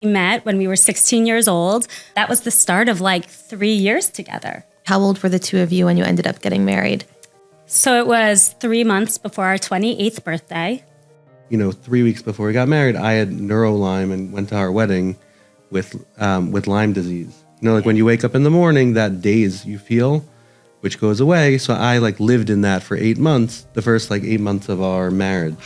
We met when we were 16 years old. That was the start of like 3 years together. How old were the two of you when you ended up getting married? So it was 3 months before our 28th birthday. 3 weeks before we got married, I had Lyme and went to our wedding with Lyme disease. When you wake up in the morning, that daze you feel, which goes away. So I lived in that for 8 months, the first 8 months of our marriage.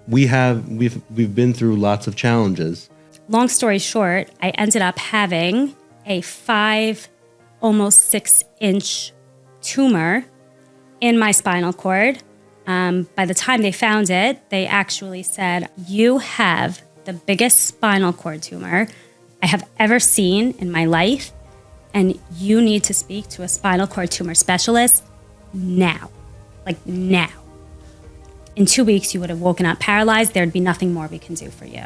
We've been through lots of challenges. Long story short, I ended up having a 5, almost 6-inch tumor in my spinal cord. By the time they found it, they actually said, "You have the biggest spinal cord tumor I have ever seen in my life, and you need to speak to a spinal cord tumor specialist now." Now. In 2 weeks, you would have woken up paralyzed. There'd be nothing more we can do for you.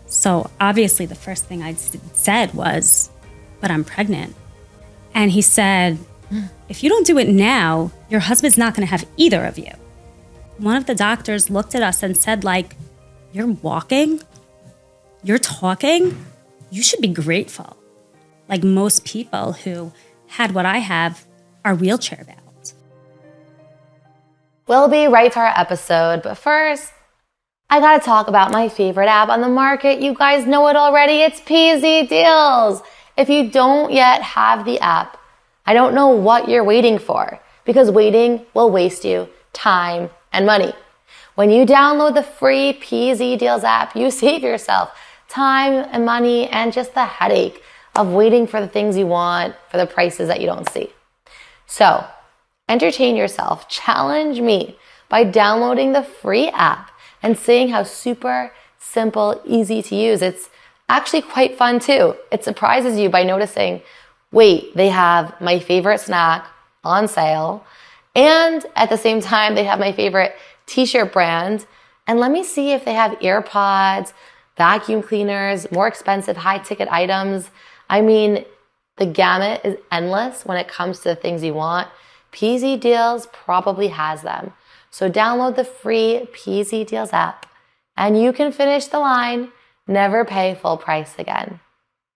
So obviously the first thing I said was, "But I'm pregnant." And he said, "If you don't do it now, your husband's not going to have either of you." One of the doctors looked at us and said, "You're walking? You're talking? You should be grateful." Most people who had what I have are wheelchair bound. We'll be right to our episode, but first, I gotta talk about my favorite app on the market. You guys know it already. It's PZ Deals. If you don't yet have the app, I don't know what you're waiting for, because waiting will waste you time and money. When you download the free PZ Deals app, you save yourself time and money and just the headache of waiting for the things you want for the prices that you don't see. So, entertain yourself, challenge me by downloading the free app and seeing how super simple, easy to use. It's actually quite fun too. It surprises you by noticing, wait, they have my favorite snack on sale, and at the same time, they have my favorite t-shirt brand. And let me see if they have AirPods, vacuum cleaners, more expensive high-ticket items. I mean, the gamut is endless when it comes to the things you want. PZ Deals probably has them. So download the free PZ Deals app and you can finish the line, never pay full price again.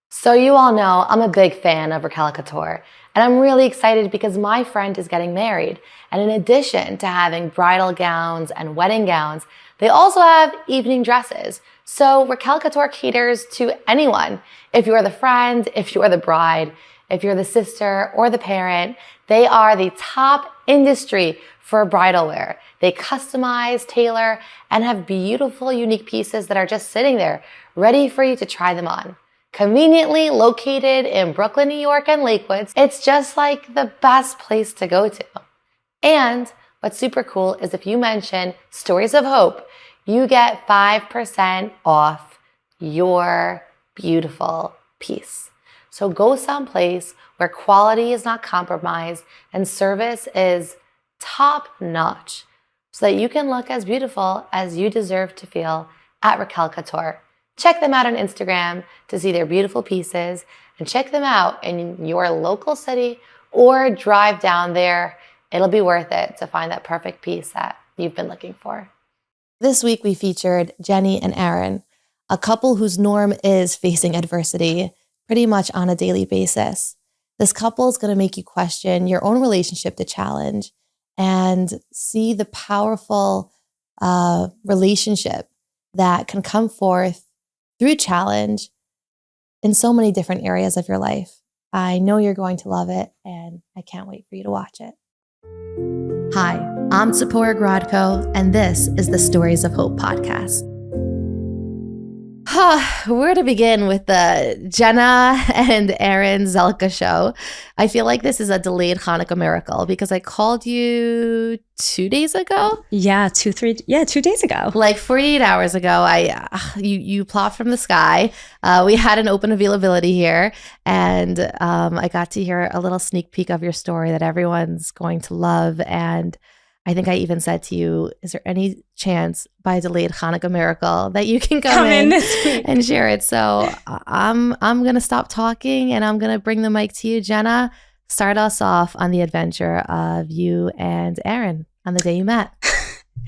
So you all know I'm a big fan of Reconnecting, and I'm really excited because my friend is getting married. And in addition to having bridal gowns and wedding gowns, they also have evening dresses. So Reconnecting caters to anyone. If you're the friend, if you're the bride, if you're the sister or the parent, they are the top industry for bridal wear. They customize, tailor, and have beautiful, unique pieces that are just sitting there, ready for you to try them on. Conveniently located in Brooklyn, New York, and Lakewood, it's just the best place to go to. And what's super cool is if you mention Stories of Hope, you get 5% off your beautiful piece. So go someplace where quality is not compromised and service is top notch so that you can look as beautiful as you deserve to feel at Reconnecting. Check them out on Instagram to see their beautiful pieces, and check them out in your local city or drive down there. It'll be worth it to find that perfect piece that you've been looking for. This week we featured Jenny and Aaron, a couple whose norm is facing adversity pretty much on a daily basis. This couple is going to make you question your own relationship to challenge and see the powerful relationship that can come forth through challenge in so many different areas of your life. I know you're going to love it, and I can't wait for you to watch it. Hi, I'm Tzipora Grodko, and this is the Stories of Hope podcast. Where to begin with the Jenna and Aaron Zelka show? I feel like this is a delayed Hanukkah miracle because I called you 2 days ago. Yeah, 2 days ago. 48 hours ago, you plopped from the sky. We had an open availability here, and I got to hear a little sneak peek of your story that everyone's going to love. And I think I even said to you, is there any chance by a delayed Hanukkah miracle that you can come in this week and share it? So I'm going to stop talking and I'm going to bring the mic to you. Jenna, start us off on the adventure of you and Aaron on the day you met.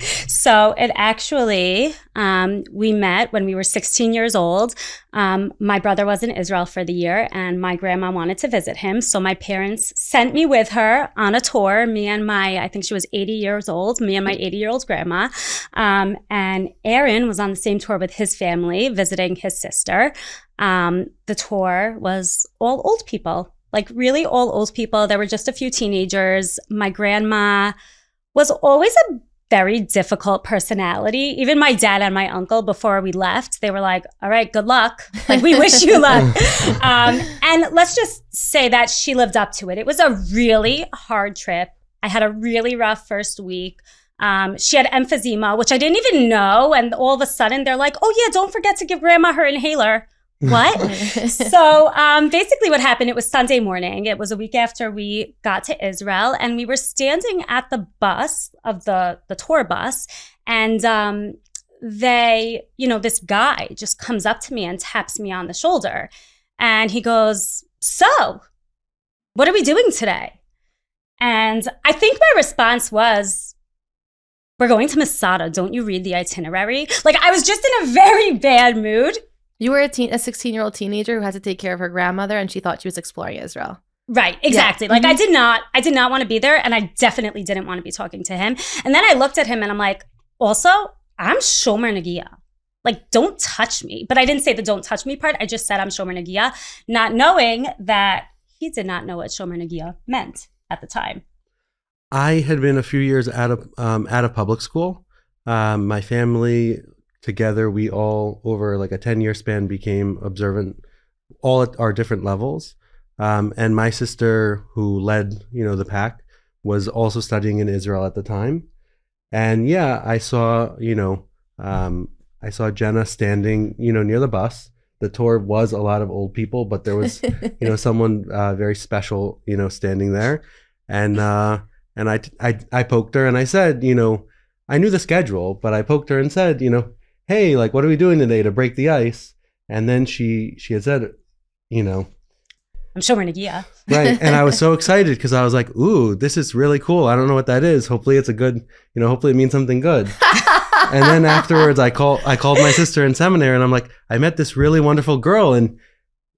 So it actually, we met when we were 16 years old. My brother was in Israel for the year and my grandma wanted to visit him. So my parents sent me with her on a tour, I think she was 80 years old, me and my 80-year-old grandma. And Aaron was on the same tour with his family, visiting his sister. The tour was all old people, like really all old people. There were just a few teenagers. My grandma was always a very difficult personality. Even my dad and my uncle, before we left, they were like, all right, good luck. Like, we wish you luck. And let's just say that she lived up to it. It was a really hard trip. I had a really rough first week. She had emphysema, which I didn't even know. And all of a sudden they're like, oh yeah, don't forget to give grandma her inhaler. What? So basically what happened, it was Sunday morning. It was a week after we got to Israel and we were standing at the bus of the tour bus and this guy just comes up to me and taps me on the shoulder and he goes, so what are we doing today? And I think my response was, we're going to Masada. Don't you read the itinerary? Like I was just in a very bad mood. You were a 16-year-old teenager who had to take care of her grandmother and she thought she was exploring Israel. Right, exactly. Yeah. Like I did not want to be there and I definitely didn't want to be talking to him. And then I looked at him and I'm like, also, I'm Shomer Nagia. Like, don't touch me. But I didn't say the don't touch me part. I just said I'm Shomer Nagia, not knowing that he did not know what Shomer Nagia meant at the time. I had been a few years out of public school. My family together, we all over like a 10-year span became observant, all at our different levels. And my sister, who led, the pack, was also studying in Israel at the time. And yeah, I saw Jenna standing, near the bus. The tour was a lot of old people, but there was, someone very special, standing there. And I poked her and I said, I knew the schedule, but I poked her and said, hey, like, what are we doing today to break the ice? And then she had said, I'm Shomer Nagia. Right. And I was so excited because I was like, ooh, this is really cool. I don't know what that is. Hopefully it's a good, hopefully it means something good. And then afterwards I called my sister in seminary and I'm like, I met this really wonderful girl and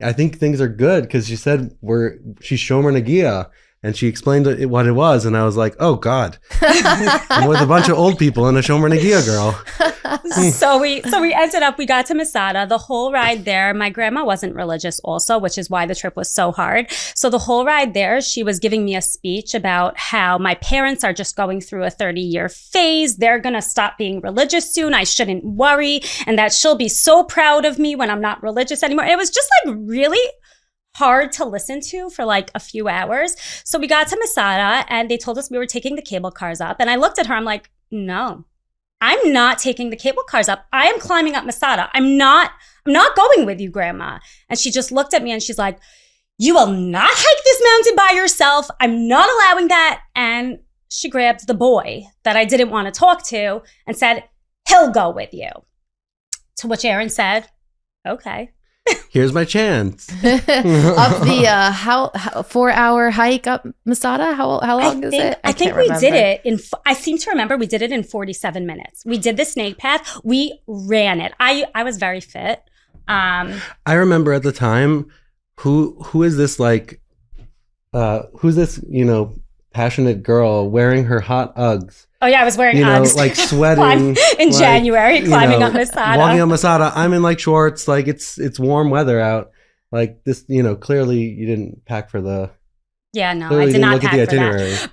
I think things are good because she said she's Shomer Nagia. And she explained what it was, and I was like, "Oh God, I'm with a bunch of old people and a Shomer Nagia girl." So we ended up. We got to Masada. The whole ride there, my grandma wasn't religious, also, which is why the trip was so hard. So the whole ride there, she was giving me a speech about how my parents are just going through a 30-year phase. They're gonna stop being religious soon. I shouldn't worry, and that she'll be so proud of me when I'm not religious anymore. It was just like really hard to listen to for like a few hours. So we got to Masada and they told us we were taking the cable cars up. And I looked at her, I'm like, no, I'm not taking the cable cars up. I am climbing up Masada. I'm not going with you, Grandma. And she just looked at me and she's like, you will not hike this mountain by yourself. I'm not allowing that. And she grabbed the boy that I didn't want to talk to and said, he'll go with you. To which Aaron said, okay. Here's my chance. Up the how 4-hour hike up Masada. How long is it? I think we did it I seem to remember we did it in 47 minutes. We did the snake path. We ran it. I was very fit. I remember at the time who is this like who's this passionate girl wearing her hot Uggs. Oh yeah, I was wearing Uggs. Like sweating in January, climbing up Masada. Walking up Masada. I'm in like shorts, like it's warm weather out. Like this, clearly you didn't pack for the. Yeah, no, I did not pack for that.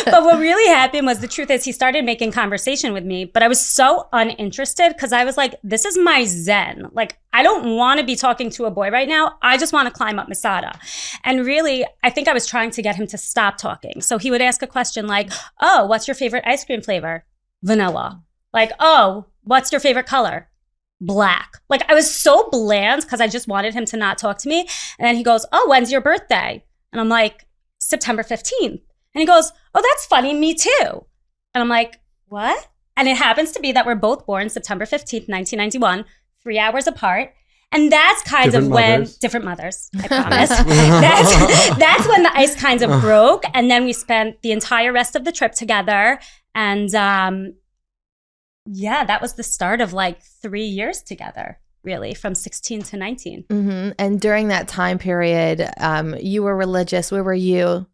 But what really happened was, the truth is, he started making conversation with me, but I was so uninterested because I was like, this is my zen. Like, I don't want to be talking to a boy right now. I just want to climb up Masada. And really, I think I was trying to get him to stop talking. So he would ask a question like, oh, what's your favorite ice cream flavor? Vanilla. Like, oh, what's your favorite color? Black. Like, I was so bland because I just wanted him to not talk to me. And then he goes, oh, when's your birthday? And I'm like, September 15th. And he goes, oh, that's funny, me too. And I'm like, what? And it happens to be that we're both born September 15th, 1991, 3 hours apart. And that's kind of when, different mothers, I promise. That's when the ice kind of broke. And then we spent the entire rest of the trip together. And yeah, that was the start of like 3 years together, really, from 16 to 19. Mm-hmm. And during that time period, you were religious. Where were you?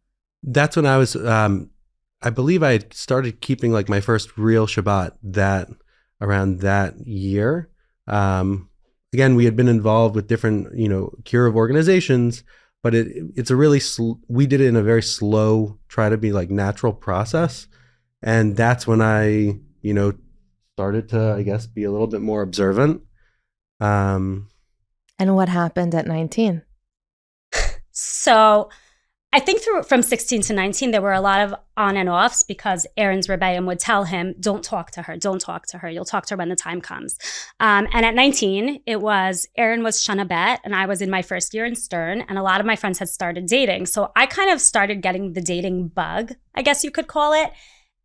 That's when I was, I believe I had started keeping like my first real Shabbat around that year. Again, we had been involved with different, curative organizations, but it's a really, we did it in a very slow, try to be like natural process. And that's when I, started to, I guess, be a little bit more observant. And what happened at 19? So I think from 16 to 19, there were a lot of on and offs because Aaron's Rebbeim would tell him, don't talk to her. You'll talk to her when the time comes. And at 19, Aaron was Shana Bet and I was in my first year in Stern and a lot of my friends had started dating. So I kind of started getting the dating bug, I guess you could call it.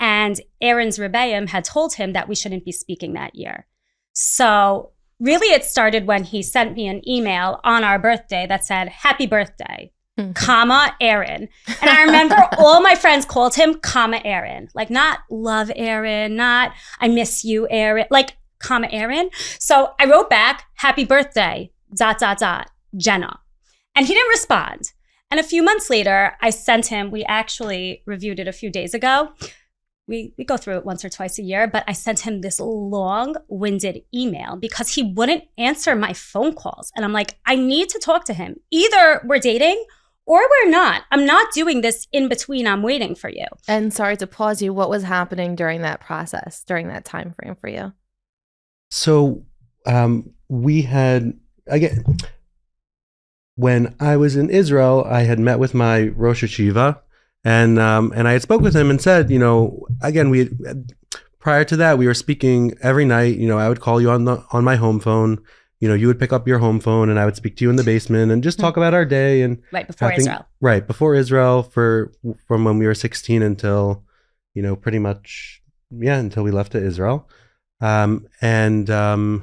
And Aaron's Rebbeim had told him that we shouldn't be speaking that year. So really it started when he sent me an email on our birthday that said, happy birthday. Comma Aaron. And I remember all my friends called him comma Aaron. Like not love Aaron, not I miss you Aaron, like comma Aaron. So I wrote back, happy birthday, ... Jenna. And he didn't respond. And a few months later, I sent him, we actually reviewed it a few days ago. We go through it once or twice a year, but I sent him this long-winded email because he wouldn't answer my phone calls. And I'm like, I need to talk to him. Either we're dating or we're not. I'm not doing this in between. I'm waiting for you. And sorry to pause you. What was happening during that process, during that time frame for you? So we had, when I was in Israel, I had met with my Rosh Hashiva. And I had spoke with him and said, again, prior to that, we were speaking every night. I would call you on my home phone. You would pick up your home phone and I would speak to you in the basement and just talk about our day. And right before Israel. Right before Israel from when we were 16 until, pretty much, until we left to Israel. And I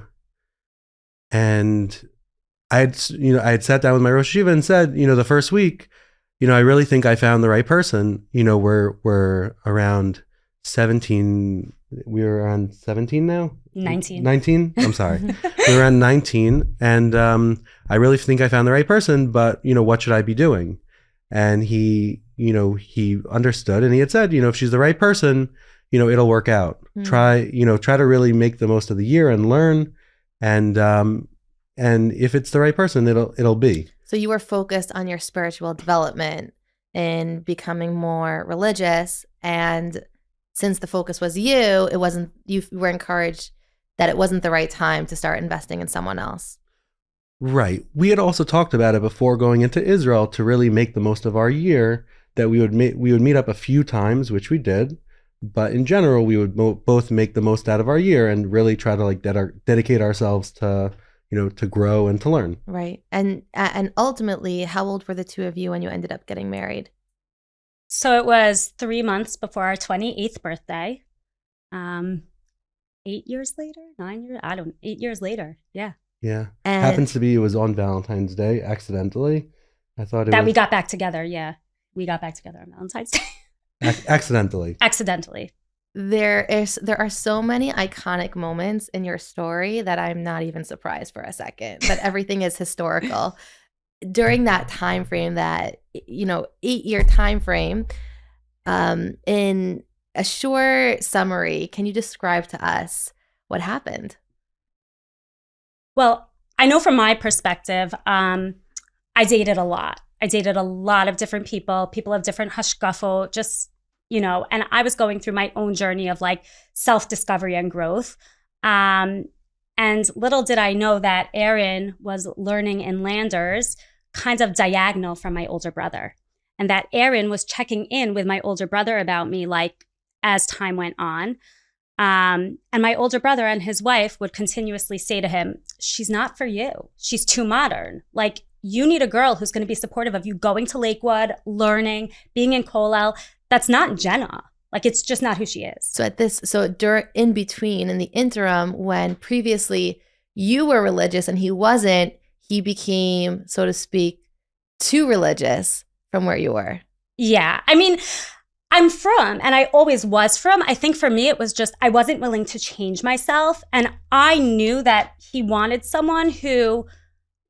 had sat down with my Rosh Hashiva and said, the first week, I really think I found the right person. We're around 17. We were around 17 now? 19. 19? I'm sorry. We're around 19. And I really think I found the right person, but, what should I be doing? And he understood and he had said, if she's the right person, it'll work out. Try to really make the most of the year and learn. And if it's the right person, it'll be. So you were focused on your spiritual development and becoming more religious. And since the focus was you were encouraged that it wasn't the right time to start investing in someone else. Right. We had also talked about it before going into Israel to really make the most of our year, that we would meet up a few times, which we did. But in general, we would both make the most out of our year and really try to dedicate ourselves to to grow and to learn. Right. And ultimately, how old were the two of you when you ended up getting married? So it was 3 months before our 28th birthday. 8 years later, 9 years, 8 years later. Yeah. Yeah. Happens to be, it was on Valentine's Day, accidentally. I thought we got back together. Yeah. We got back together on Valentine's Day. Accidentally. There are so many iconic moments in your story that I'm not even surprised for a second that everything is historical. During that time frame, that 8-year time frame, in a short summary, can you describe to us what happened? Well, I know from my perspective, I dated a lot. I dated a lot of different people of different hashkafot, just and I was going through my own journey of like self-discovery and growth. And little did I know that Aaron was learning in Landers kind of diagonal from my older brother. And that Aaron was checking in with my older brother about me like as time went on. And my older brother and his wife would continuously say to him, she's not for you. She's too modern. Like you need a girl who's going to be supportive of you going to Lakewood, learning, being in Kollel. That's not Jenna. Like, it's just not who she is. So in between, in the interim, when previously you were religious and he wasn't, he became, so to speak, too religious from where you were. Yeah. I mean, I'm from, and I always was from. I think for me, it was just, I wasn't willing to change myself. And I knew that he wanted someone who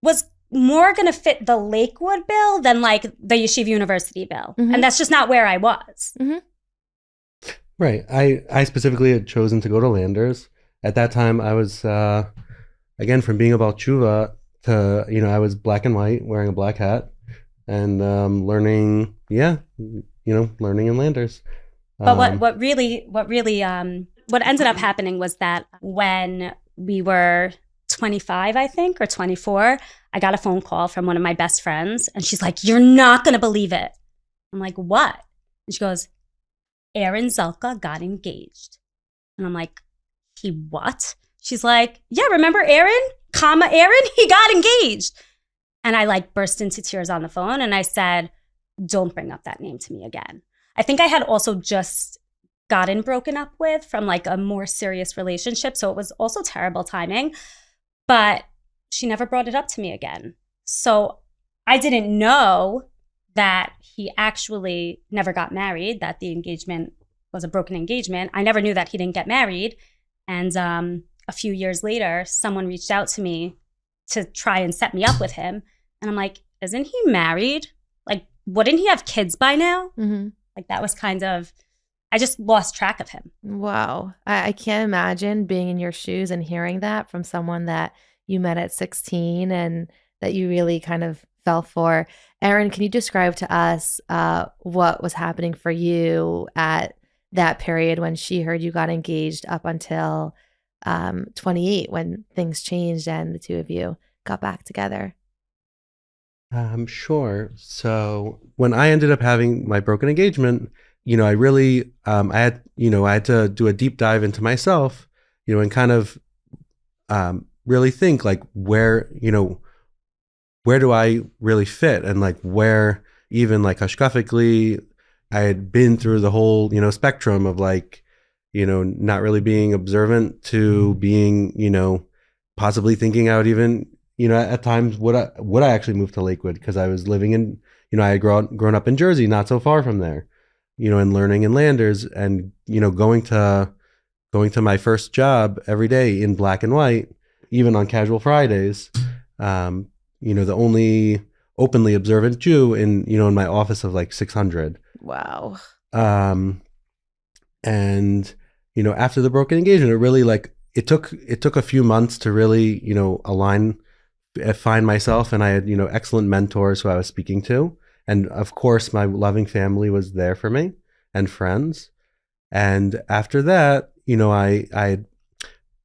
was more going to fit the Lakewood bill than like the Yeshiva University bill. Mm-hmm. And that's just not where I was. Mm-hmm. Right. I specifically had chosen to go to Landers. At that time, I was, again, from being about tshuva to, I was black and white, wearing a black hat, and learning in Landers. But what ended up happening was that when we were 25, I think, or 24, I got a phone call from one of my best friends, and she's like, "You're not going to believe it." I'm like, "What?" And she goes, "Aaron Zelka got engaged." And I'm like, "He what?" She's like, "Yeah, remember Aaron, Aaron? He got engaged." And I like burst into tears on the phone, and I said, "Don't bring up that name to me again." I think I had also just gotten broken up with from like a more serious relationship. So it was also terrible timing, but she never brought it up to me again. So I didn't know that he actually never got married, that the engagement was a broken engagement. I never knew that he didn't get married. And a few years later, someone reached out to me to try and set me up with him. And I'm like, "Isn't he married? Like, wouldn't he have kids by now?" Mm-hmm. Like that was kind of, I just lost track of him. Wow. I can't imagine being in your shoes and hearing that from someone that you met at 16 and that you really kind of fell for. Aaron, can you describe to us what was happening for you at that period when she heard you got engaged up until 28 when things changed and the two of you got back together? Sure. So when I ended up having my broken engagement, I really, I had to do a deep dive into myself, and kind of really think like where do I really fit, and like where even like hashkafically, I had been through the whole, spectrum of like, not really being observant to being, possibly thinking out even, at times would I actually move to Lakewood, because I was living in, I had grown up in Jersey, not so far from there, and learning in Landers, and going to my first job every day in black and white, even on casual Fridays, the only openly observant Jew in my office of like 600. Wow. And after the broken engagement, it really like it took a few months to really find myself, and I had excellent mentors who I was speaking to, and of course my loving family was there for me and friends. And after that, I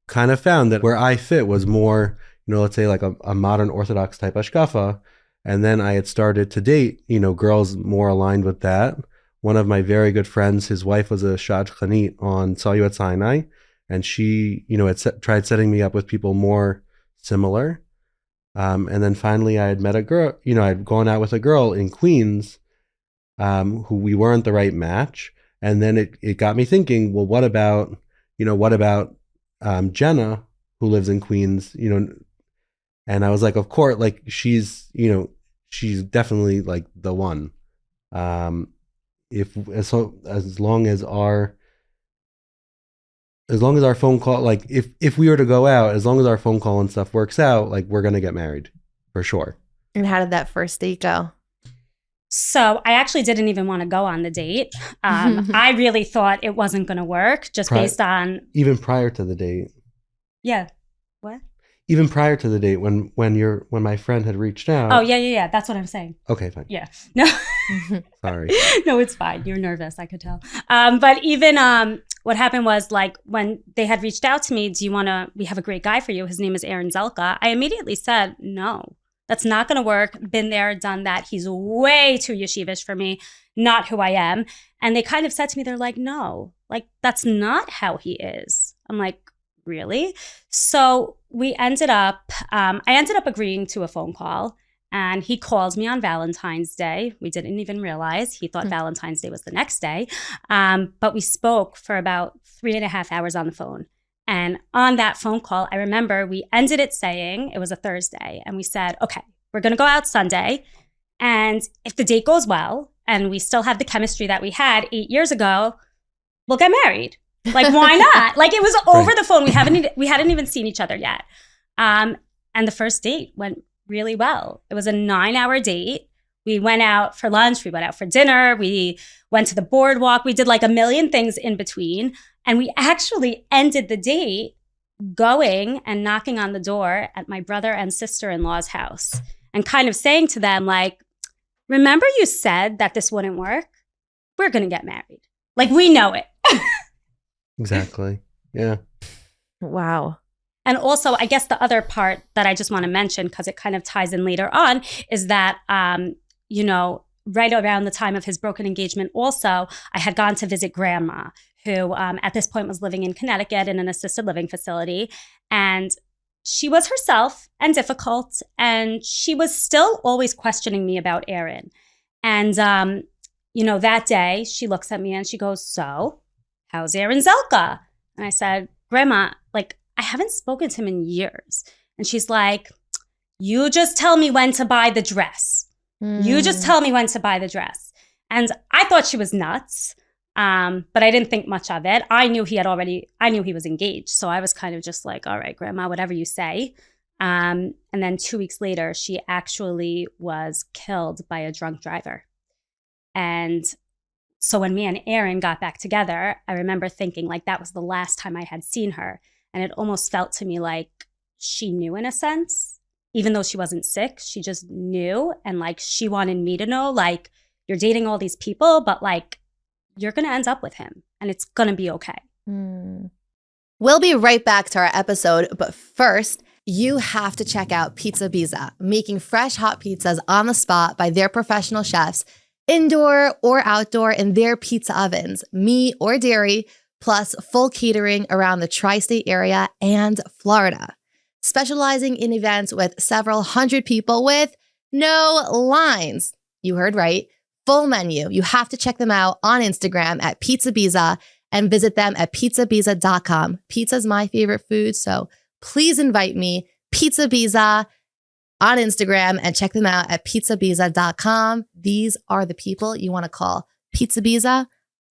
kind of found that where I fit was more, let's say like a modern Orthodox type hashkafa. And then I had started to date, girls more aligned with that. One of my very good friends, his wife was a shadchanit on Salyut Sinai, and she, had tried setting me up with people more similar. And then finally I had met a girl, I'd gone out with a girl in Queens, who we weren't the right match. And then it got me thinking, well, what about Jenna, who lives in Queens, and I was like, of course, like she's definitely like the one. As long as our phone call, like if we were to go out, as long as our phone call and stuff works out, like we're going to get married for sure. And how did that first date go? So I actually didn't even want to go on the date. I really thought it wasn't going to work based on. Even prior to the date. Yeah. What? Even prior to the date, when my friend had reached out. Oh, yeah. That's what I'm saying. Okay, fine. Yeah. No. Sorry. No, it's fine. You're nervous. I could tell. But even what happened was like when they had reached out to me, we have a great guy for you. His name is Aaron Zelka. I immediately said, no, that's not going to work. Been there, done that. He's way too yeshivish for me. Not who I am. And they kind of said to me, they're like, no, like that's not how he is. I'm like, really? So I ended up agreeing to a phone call, and he called me on Valentine's Day. We didn't even realize. He thought Valentine's Day was the next day. But we spoke for about 3.5 hours on the phone. And on that phone call, I remember we ended it saying, it was a Thursday, and we said, okay, we're going to go out Sunday. And if the date goes well and we still have the chemistry that we had 8 years ago, we'll get married. Like, why not? Like, it was over the phone. We hadn't even seen each other yet. And the first date went really well. It was a 9-hour date. We went out for lunch. We went out for dinner. We went to the boardwalk. We did like a million things in between. And we actually ended the date going and knocking on the door at my brother and sister-in-law's house and kind of saying to them, like, remember you said that this wouldn't work? We're going to get married. Like, we know it. Exactly. Yeah. Wow. And also, I guess the other part that I just want to mention, because it kind of ties in later on, is that, right around the time of his broken engagement also, I had gone to visit grandma, who at this point was living in Connecticut in an assisted living facility. And she was herself and difficult. And she was still always questioning me about Aaron. And, that day she looks at me and she goes, so how's Aaron Zelka? And I said, Grandma, like, I haven't spoken to him in years. And she's like, you just tell me when to buy the dress. You just tell me when to buy the dress. And I thought she was nuts, but I didn't think much of it. I knew he was engaged. So I was kind of just like, all right, Grandma, whatever you say. And then 2 weeks later, she actually was killed by a drunk driver. And so when me and Aaron got back together, I remember thinking like that was the last time I had seen her. And it almost felt to me like she knew in a sense, even though she wasn't sick, she just knew. And like, she wanted me to know, like, you're dating all these people, but like, you're going to end up with him and it's going to be okay. We'll be right back to our episode. But first, you have to check out Pizza Pizza, making fresh hot pizzas on the spot by their professional chefs, indoor or outdoor in their pizza ovens, meat or dairy, plus full catering around the tri-state area and Florida. Specializing in events with several hundred people with no lines. You heard right. Full menu. You have to check them out on Instagram at Pizza Pizza and visit them at pizzapizza.com. Pizza's my favorite food, so please invite me, Pizza Pizza, on Instagram and check them out at pizzapizza.com. These are the people you want to call. Pizza Pizza.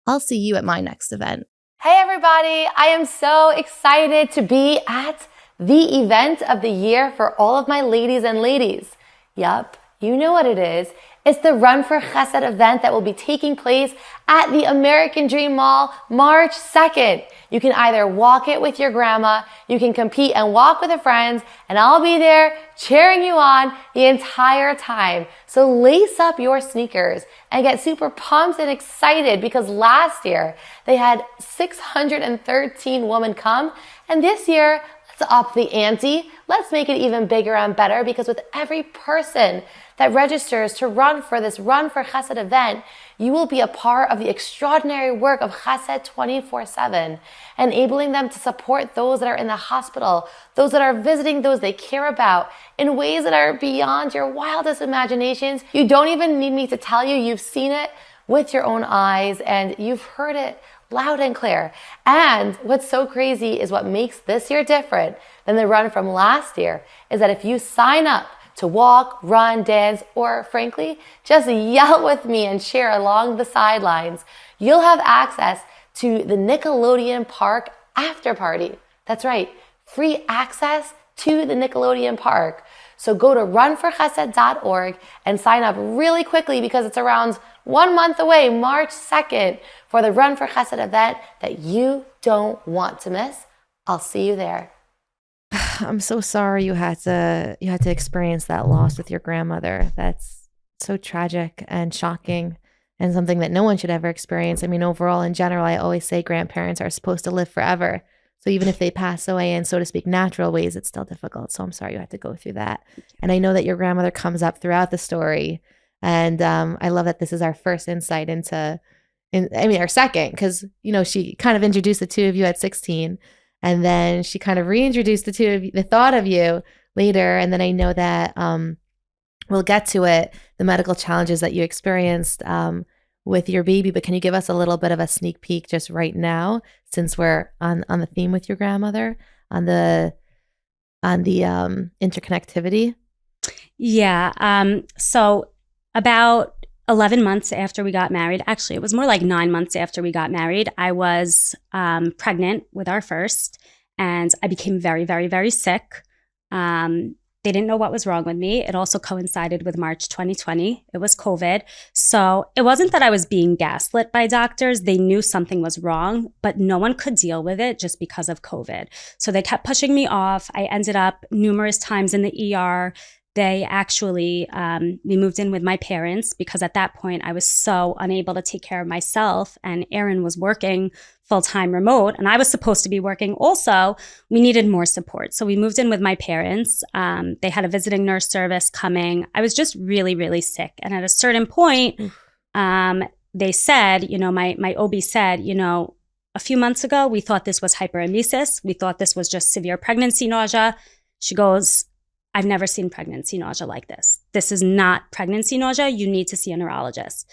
I'll see you at my next event. Hey everybody, I am so excited to be at the event of the year for all of my ladies and ladies. Yup, you know what it is. It's the Run for Chesed event that will be taking place at the American Dream Mall March 2nd. You can either walk it with your grandma, you can compete and walk with your friends, and I'll be there cheering you on the entire time. So lace up your sneakers and get super pumped and excited because last year they had 613 women come, and this year, let's up the ante. Let's make it even bigger and better because with every person that registers to run for this Run for Chesed event, you will be a part of the extraordinary work of Chesed 24/7, enabling them to support those that are in the hospital, those that are visiting those they care about in ways that are beyond your wildest imaginations. You don't even need me to tell you, you've seen it with your own eyes and you've heard it loud and clear. And what's so crazy is what makes this year different than the run from last year is that if you sign up to walk, run, dance, or frankly, just yell with me and cheer along the sidelines, you'll have access to the Nickelodeon Park after party. That's right, free access to the Nickelodeon Park. So go to runforchesed.org and sign up really quickly because it's around 1 month away, March 2nd, for the Run for Chesed event that you don't want to miss. I'll see you there. I'm so sorry you had to experience that loss with your grandmother. That's so tragic and shocking and something that no one should ever experience. I mean, overall, in general, I always say grandparents are supposed to live forever. So even if they pass away in, so to speak, natural ways, it's still difficult. So I'm sorry you had to go through that. And I know that your grandmother comes up throughout the story. And I love that this is our first insight our second, because, she kind of introduced the two of you at 16. And then she kind of reintroduced the thought of you later. And then I know that we'll get to it, the medical challenges that you experienced with your baby. But can you give us a little bit of a sneak peek just right now, since we're on the theme with your grandmother, on the interconnectivity? Yeah. So about 11 months after we got married, actually, it was more like 9 months after we got married, I was pregnant with our first, and I became very, very, very sick. They didn't know what was wrong with me. It also coincided with March 2020. It was COVID. So it wasn't that I was being gaslit by doctors. They knew something was wrong, but no one could deal with it just because of COVID. So they kept pushing me off. I ended up numerous times in the ER. They actually, we moved in with my parents because at that point I was so unable to take care of myself, and Aaron was working full-time remote and I was supposed to be working also. We needed more support. So we moved in with my parents. They had a visiting nurse service coming. I was just really, really sick. And at a certain point, they said, my OB said, a few months ago, we thought this was hyperemesis. We thought this was just severe pregnancy nausea. She goes, I've never seen pregnancy nausea like this. This is not pregnancy nausea. You need to see a neurologist.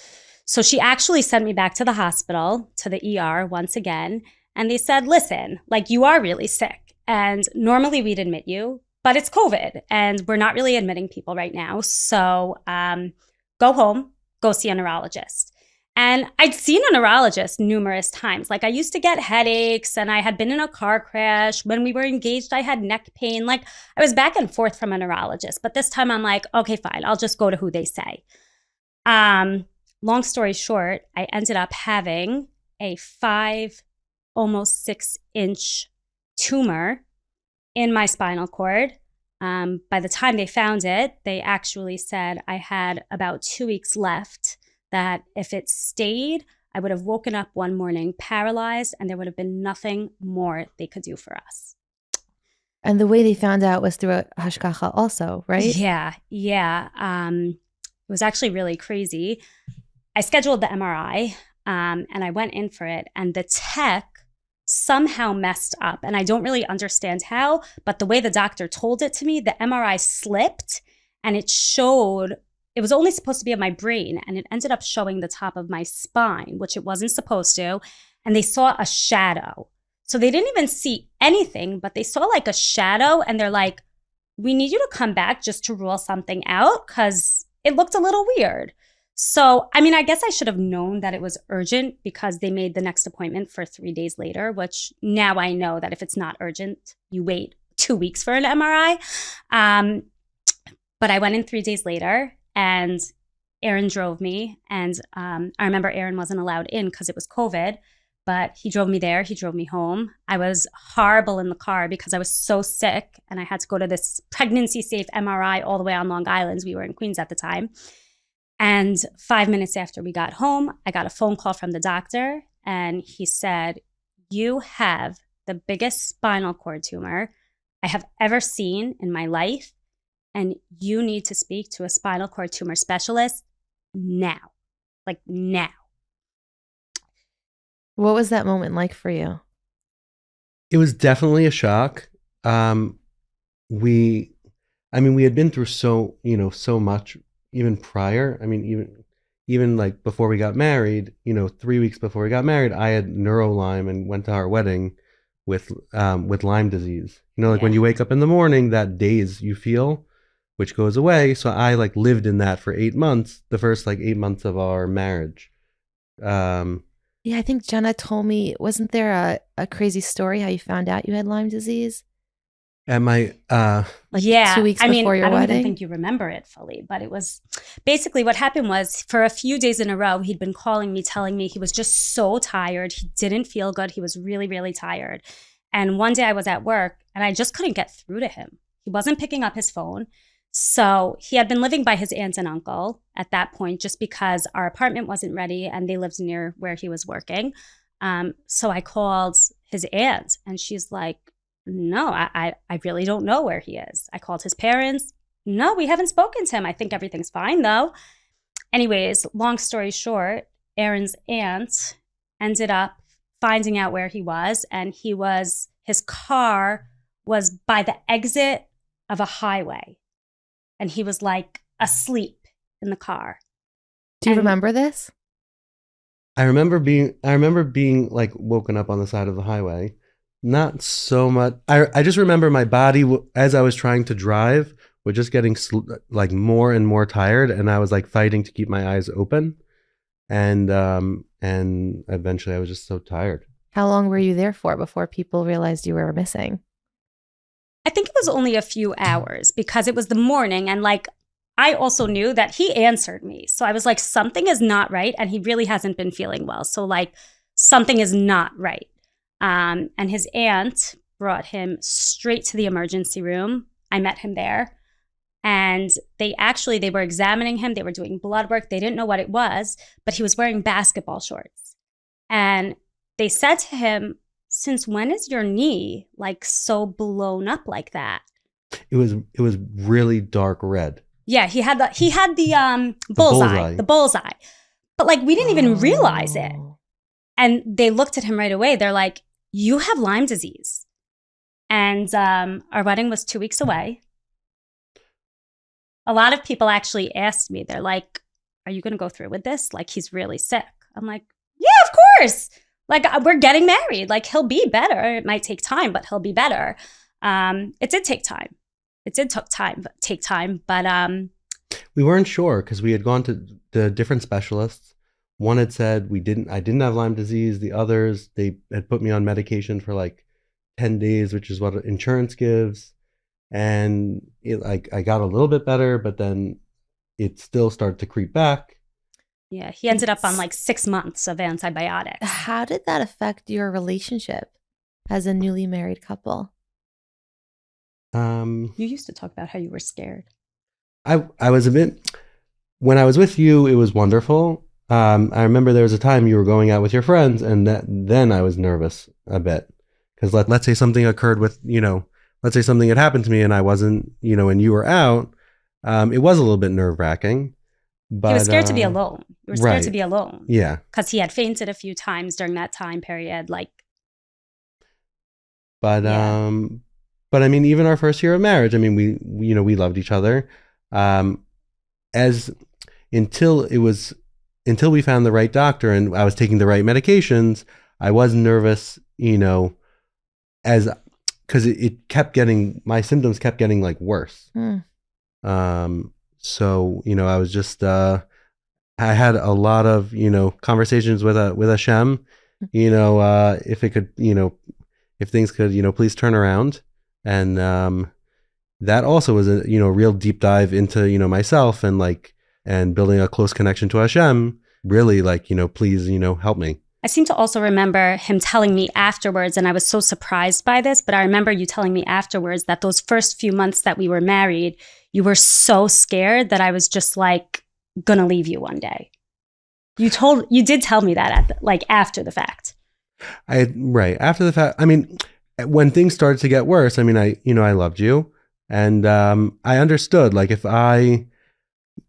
So she actually sent me back to the hospital, to the ER once again. And they said, listen, you are really sick. And normally we'd admit you, but it's COVID and we're not really admitting people right now. So go home, go see a neurologist. And I'd seen a neurologist numerous times. I used to get headaches and I had been in a car crash. When we were engaged, I had neck pain. I was back and forth from a neurologist. But this time I'm like, okay, fine. I'll just go to who they say. Long story short, I ended up having a 5, almost 6-inch tumor in my spinal cord. By the time they found it, they actually said I had about 2 weeks left, that if it stayed, I would have woken up one morning paralyzed and there would have been nothing more they could do for us. And the way they found out was through a hashgacha also, right? Yeah. It was actually really crazy. I scheduled the MRI and I went in for it, and the tech somehow messed up. And I don't really understand how, but the way the doctor told it to me, the MRI slipped and it showed, it was only supposed to be of my brain, and it ended up showing the top of my spine, which it wasn't supposed to. And they saw a shadow. So they didn't even see anything, but they saw a shadow, and they're like, we need you to come back just to rule something out because it looked a little weird. So, I guess I should have known that it was urgent because they made the next appointment for 3 days later, which now I know that if it's not urgent, you wait 2 weeks for an MRI. But I went in 3 days later and Aaron drove me. And I remember Aaron wasn't allowed in because it was COVID, but he drove me there. He drove me home. I was horrible in the car because I was so sick and I had to go to this pregnancy safe MRI all the way on Long Island. We were in Queens at the time. And 5 minutes after we got home, I got a phone call from the doctor and he said, you have the biggest spinal cord tumor I have ever seen in my life, and you need to speak to a spinal cord tumor specialist now. Now. What was that moment like for you? It was definitely a shock. We had been through so much even prior. Even before we got married, 3 weeks before we got married, I had Lyme and went to our wedding with Lyme disease. When you wake up in the morning, that daze you feel, which goes away. So I lived in that for 8 months, the first 8 months of our marriage. Yeah, I think Jenna told me, wasn't there a crazy story how you found out you had Lyme disease? At my 2 weeks before your I don't wedding? even think you remember it fully, but it was basically what happened was for a few days in a row, he'd been calling me, telling me he was just so tired. He didn't feel good. He was really, really tired. And one day I was at work and I just couldn't get through to him. He wasn't picking up his phone. So he had been living by his aunt and uncle at that point, just because our apartment wasn't ready and they lived near where he was working. So I called his aunt and she's like, no, I really don't know where he is. I called his parents. No, we haven't spoken to him. I think everything's fine though. Anyways, long story short, Aaron's aunt ended up finding out where he was, and his car was by the exit of a highway. And he was asleep in the car. Do you remember this? I remember being woken up on the side of the highway. Not so much. I just remember my body as I was trying to drive but just getting like more and more tired, and I was like fighting to keep my eyes open, and eventually I was just so tired. How long were you there for before people realized you were missing? I think it was only a few hours because it was the morning, and like I also knew that he answered me. So I was like, something is not right, and he really hasn't been feeling well. So like something is not right. And his aunt brought him straight to the emergency room. I met him there. And they were examining him. They were doing blood work. They didn't know what it was, but he was wearing basketball shorts. And they said to him, since when is your knee like so blown up like that? It was really dark red. Yeah, he had the bullseye. But like we didn't even realize it. And they looked at him right away. They're like, you have Lyme disease. And our wedding was 2 weeks away. A lot of people actually asked me, they're like, are you going to go through with this? Like, he's really sick. I'm like, yeah, of course. Like, we're getting married. Like, he'll be better. It might take time, but he'll be better. It did take time. Take time. But we weren't sure because we had gone to the different specialists. One had said I didn't have Lyme disease. The others, they had put me on medication for like 10 days, which is what insurance gives. And I got a little bit better, but then it still started to creep back. Yeah, he ended up on like 6 months of antibiotics. How did that affect your relationship as a newly married couple? You used to talk about how you were scared. I was a bit, when I was with you, it was wonderful. I remember there was a time you were going out with your friends, and then I was nervous a bit. Because let's say something occurred with, let's say something had happened to me and I wasn't, and you were out, it was a little bit nerve-wracking. But you were scared to be alone. You were scared to be alone. Yeah. Because he had fainted a few times during that time period. But I mean, even our first year of marriage, I mean, we loved each other. Until we found the right doctor and I was taking the right medications, I was nervous, because it kept getting, my symptoms kept getting like worse. So, I was just, I had a lot of, conversations with Hashem, if it could, if things could, please turn around. And, that also was a, real deep dive into, myself and building a close connection to Hashem, really please, help me. I seem to also remember him telling me afterwards, and I was so surprised by this, but I remember you telling me afterwards that those first few months that we were married, you were so scared that I was just like gonna leave you one day. You did tell me that after the fact. Right. After the fact, I mean, when things started to get worse, I mean, I loved you, and I understood, like, if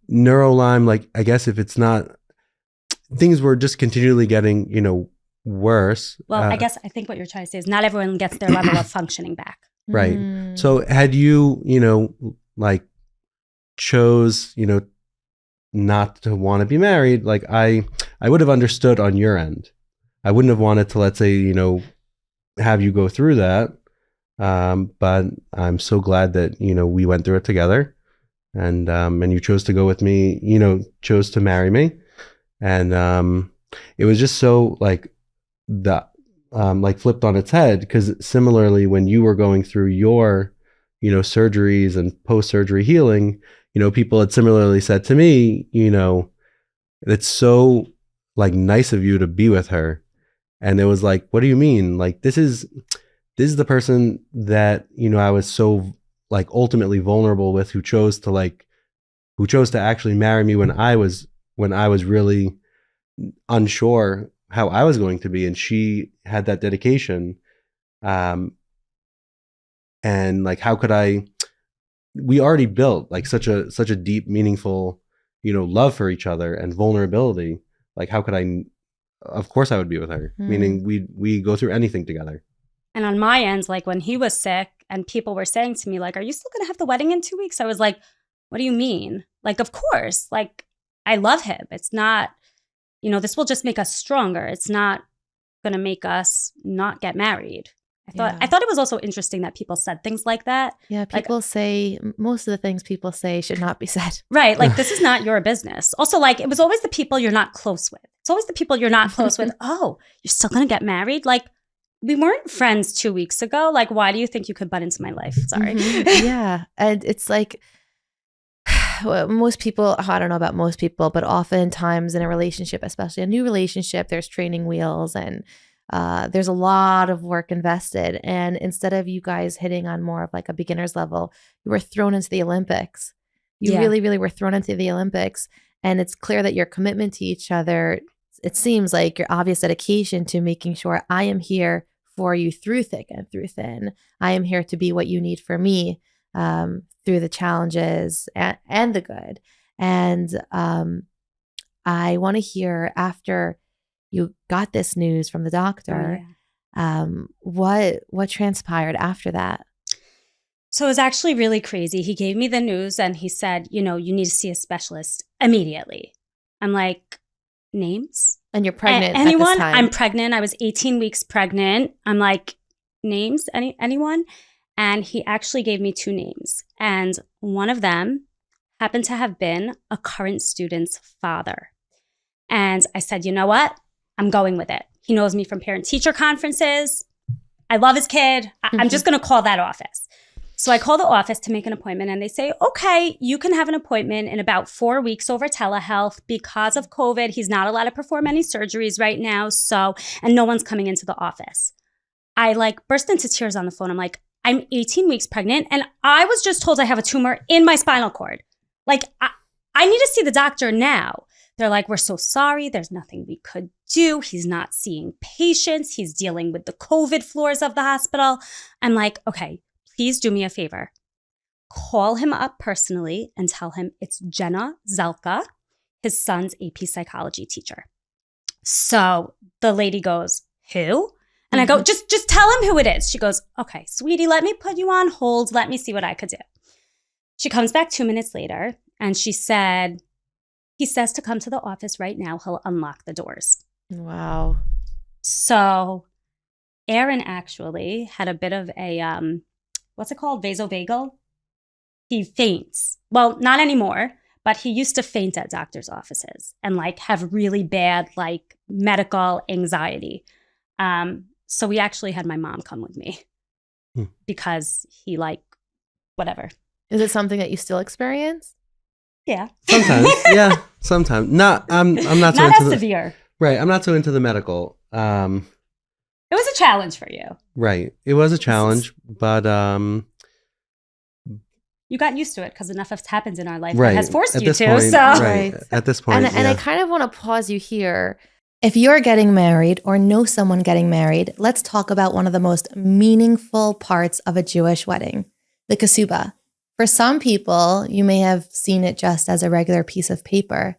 neuro-Lyme, like, I guess if it's not, things were just continually getting, worse. Well, I think what you're trying to say is not everyone gets their level of functioning back. Right. So had you, chose, not to want to be married, like I would have understood on your end. I wouldn't have wanted to, let's say, have you go through that. But I'm so glad that, we went through it together, and you chose to go with me, chose to marry me. And it was just so flipped on its head, because similarly, when you were going through your, surgeries and post-surgery healing, people had similarly said to me, it's so nice of you to be with her. And it was like, what do you mean? Like, this is the person that, I was so ultimately vulnerable with, who chose to actually marry me when I was really unsure how I was going to be, and she had that dedication. And how could we already built such a deep, meaningful, love for each other and vulnerability. How could of course I would be with her, meaning we go through anything together. And on my end, when he was sick and people were saying to me, are you still going to have the wedding in 2 weeks? I was like, what do you mean? Of course, I love him. It's not, this will just make us stronger. It's not going to make us not get married. I thought it was also interesting that people said things like that. Yeah, people say most of the things people say should not be said. Right. Like, this is not your business. Also, like, it was always the people you're not close with. It's always the people you're not close with. Oh, you're still going to get married? Like, we weren't friends 2 weeks ago. Like, why do you think you could butt into my life? Sorry. Yeah. And it's like, most people, I don't know about most people, but oftentimes in a relationship, especially a new relationship, there's training wheels and there's a lot of work invested. And instead of you guys hitting on more of like a beginner's level, you were thrown into the Olympics. You really, really were thrown into the Olympics. And it's clear that your commitment to each other, it seems like your obvious dedication to making sure I am here for you through thick and through thin. I am here to be what you need for me through the challenges and the good. And I want to hear, after you got this news from the doctor, what transpired after that? So it was actually really crazy. He gave me the news and he said, you need to see a specialist immediately. I'm like, names? And you're pregnant anyone? at this time. I'm pregnant. I was 18 weeks pregnant. I'm like, names? Anyone? And he actually gave me 2 names. And one of them happened to have been a current student's father. And I said, you know what? I'm going with it. He knows me from parent-teacher conferences. I love his kid. I'm just going to call that office. So I call the office to make an appointment and they say, okay, you can have an appointment in about 4 weeks over telehealth. Because of COVID, he's not allowed to perform any surgeries right now. And no one's coming into the office. I burst into tears on the phone. I'm like, I'm 18 weeks pregnant and I was just told I have a tumor in my spinal cord. I need to see the doctor now. They're like, we're so sorry. There's nothing we could do. He's not seeing patients. He's dealing with the COVID floors of the hospital. I'm like, okay, please do me a favor. Call him up personally and tell him it's Jenna, Zelka, his son's AP psychology teacher. So the lady goes, who? And I go, just tell him who it is. She goes, okay, sweetie, let me put you on hold. Let me see what I could do. She comes back 2 minutes later and she said, he says to come to the office right now. He'll unlock the doors. Wow. So Aaron actually had a bit of a, what's it called? Vasovagal. He faints. Well, not anymore, but he used to faint at doctor's offices and have really bad medical anxiety. So we actually had my mom come with me because he whatever. Is it something that you still experience? Yeah. Sometimes. Yeah. Sometimes. I'm not so not into as severe. Right. I'm not so into the medical. It was a challenge for you. Right. It was a challenge, but you got used to it because enough has happened in our life right. that has forced at you this to. Point, so right. At this point. And I kind of want to pause you here. If you're getting married or know someone getting married, let's talk about one of the most meaningful parts of a Jewish wedding, the Ketubah. For some people, you may have seen it just as a regular piece of paper,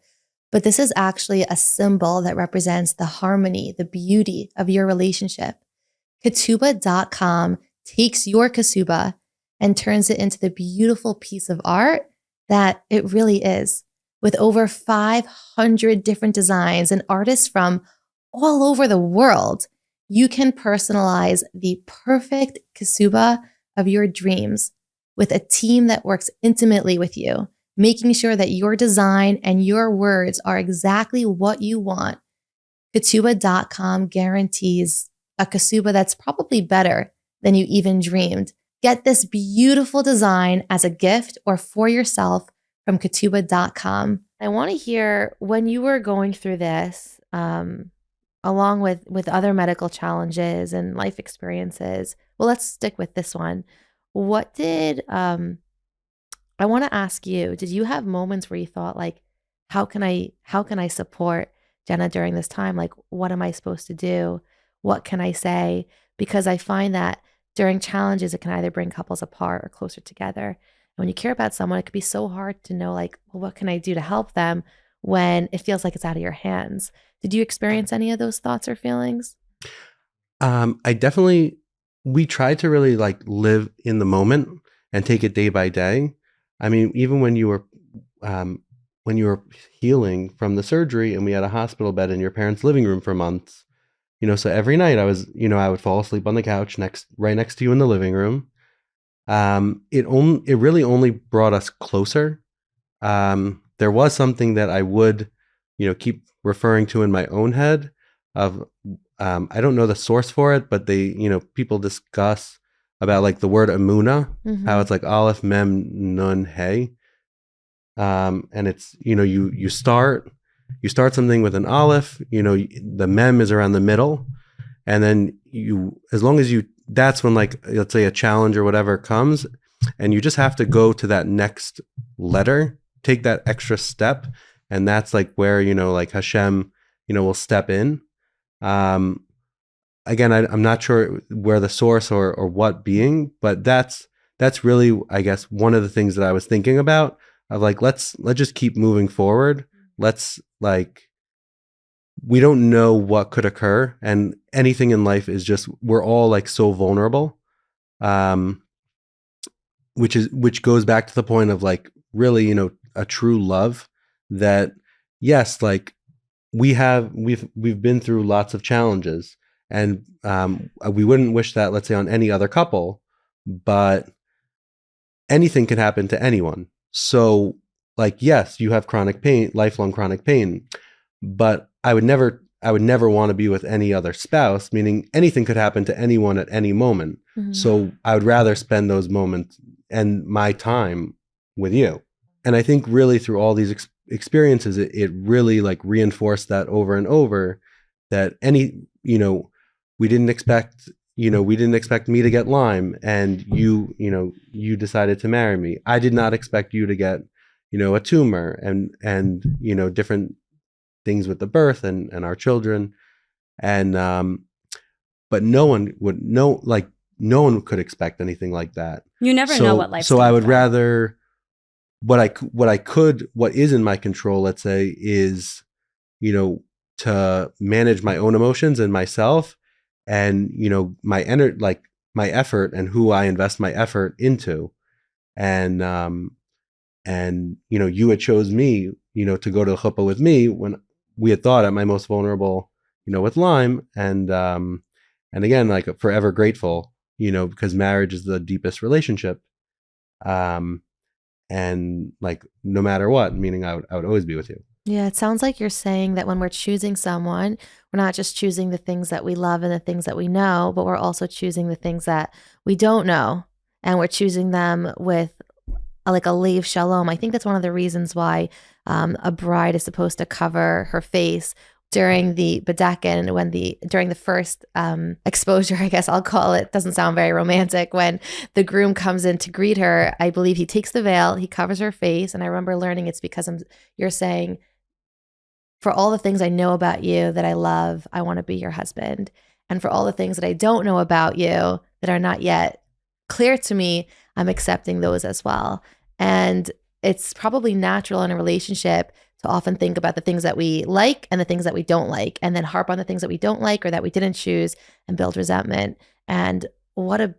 but this is actually a symbol that represents the harmony, the beauty of your relationship. Ketubah.com takes your Ketubah and turns it into the beautiful piece of art that it really is. With over 500 different designs and artists from all over the world, you can personalize the perfect Ketubah of your dreams with a team that works intimately with you, making sure that your design and your words are exactly what you want. Ketubah.com guarantees a Ketubah that's probably better than you even dreamed. Get this beautiful design as a gift or for yourself from Ketubah.com. I want to hear, when you were going through this, along with other medical challenges and life experiences. Well, let's stick with this one. What did, I want to ask you, did you have moments where you thought how can I support Jenna during this time? What am I supposed to do? What can I say? Because I find that during challenges, it can either bring couples apart or closer together. And when you care about someone, it can be so hard to know well, what can I do to help them when it feels like it's out of your hands? Did you experience any of those thoughts or feelings? We tried to really live in the moment and take it day by day. I mean, even when you were healing from the surgery and we had a hospital bed in your parents' living room for months, So every night I would fall asleep on the couch right next to you in the living room. It really only brought us closer. There was something that I would, keep referring to in my own head of, I don't know the source for it, but people discuss about like the word amuna, how it's like aleph, mem, nun, hey. And it's, you start something with an aleph, the mem is around the middle. And then as long as that's when, like, let's say a challenge or whatever comes, and you just have to go to that next letter, take that extra step. And that's like where, like Hashem, will step in. Again, I'm not sure where the source or what being, but that's really, I guess, one of the things that I was thinking about of like, let's just keep moving forward. Let's we don't know what could occur, and anything in life is just, we're all like so vulnerable. Which goes back to the point of like really, a true love that, yes, like we've been through lots of challenges, and we wouldn't wish that, let's say, on any other couple, but anything can happen to anyone. So like, yes, you have chronic pain, lifelong chronic pain, but I would never want to be with any other spouse, meaning anything could happen to anyone at any moment. So I would rather spend those moments and my time with you. And I think really through all these experiences, it really like reinforced that over and over, that we didn't expect me to get Lyme, and you decided to marry me. I did not expect you to get, a tumor and different things with the birth and our children. And, but no one could expect anything like that. You never know what life's So gonna I would throw. rather, what is in my control, let's say, is, to manage my own emotions and myself, and, my my effort and who I invest my effort into. And, you had chose me, to go to chuppah with me when we had thought at my most vulnerable, with Lyme. And again, like forever grateful, because marriage is the deepest relationship. And like, no matter what, meaning I would always be with you. Yeah, it sounds like you're saying that when we're choosing someone, we're not just choosing the things that we love and the things that we know, but we're also choosing the things that we don't know. And we're choosing them with like a lev shalom. I think that's one of the reasons why a bride is supposed to cover her face during the bedekin, during the first exposure, I guess I'll call it. Doesn't sound very romantic. When the groom comes in to greet her, I believe he takes the veil, he covers her face. And I remember learning it's because you're saying, for all the things I know about you that I love, I want to be your husband. And for all the things that I don't know about you that are not yet clear to me, I'm accepting those as well. And it's probably natural in a relationship to often think about the things that we like and the things that we don't like, and then harp on the things that we don't like or that we didn't choose and build resentment. And what a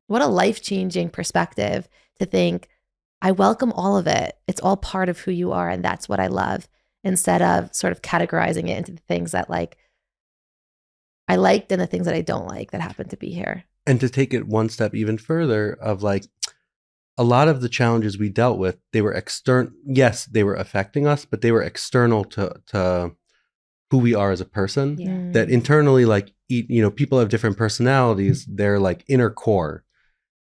life-changing perspective to think, I welcome all of it. It's all part of who you are, and that's what I love, instead of sort of categorizing it into the things that like I liked and the things that I don't like that happen to be here. And to take it one step even further of like, a lot of the challenges we dealt with, they were external. Yes, they were affecting us, but they were external to who we are as a person. Yeah. That internally, like, people have different personalities. They're like inner core.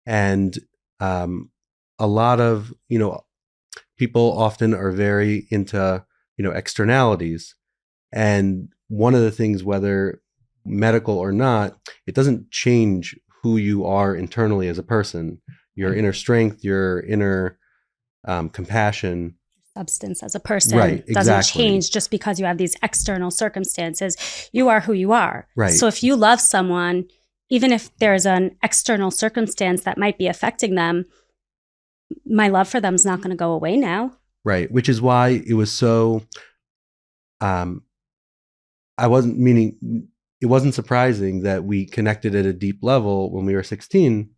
And a lot of, people often are very into, externalities. And one of the things, whether medical or not, it doesn't change who you are internally as a person. Your inner strength, your inner compassion. Substance as a person Right, doesn't exactly. change just because you have these external circumstances. You are who you are. Right. So if you love someone, even if there's an external circumstance that might be affecting them, my love for them is not going to go away now. Right. Which is why it was so, it wasn't surprising that we connected at a deep level when we were 16,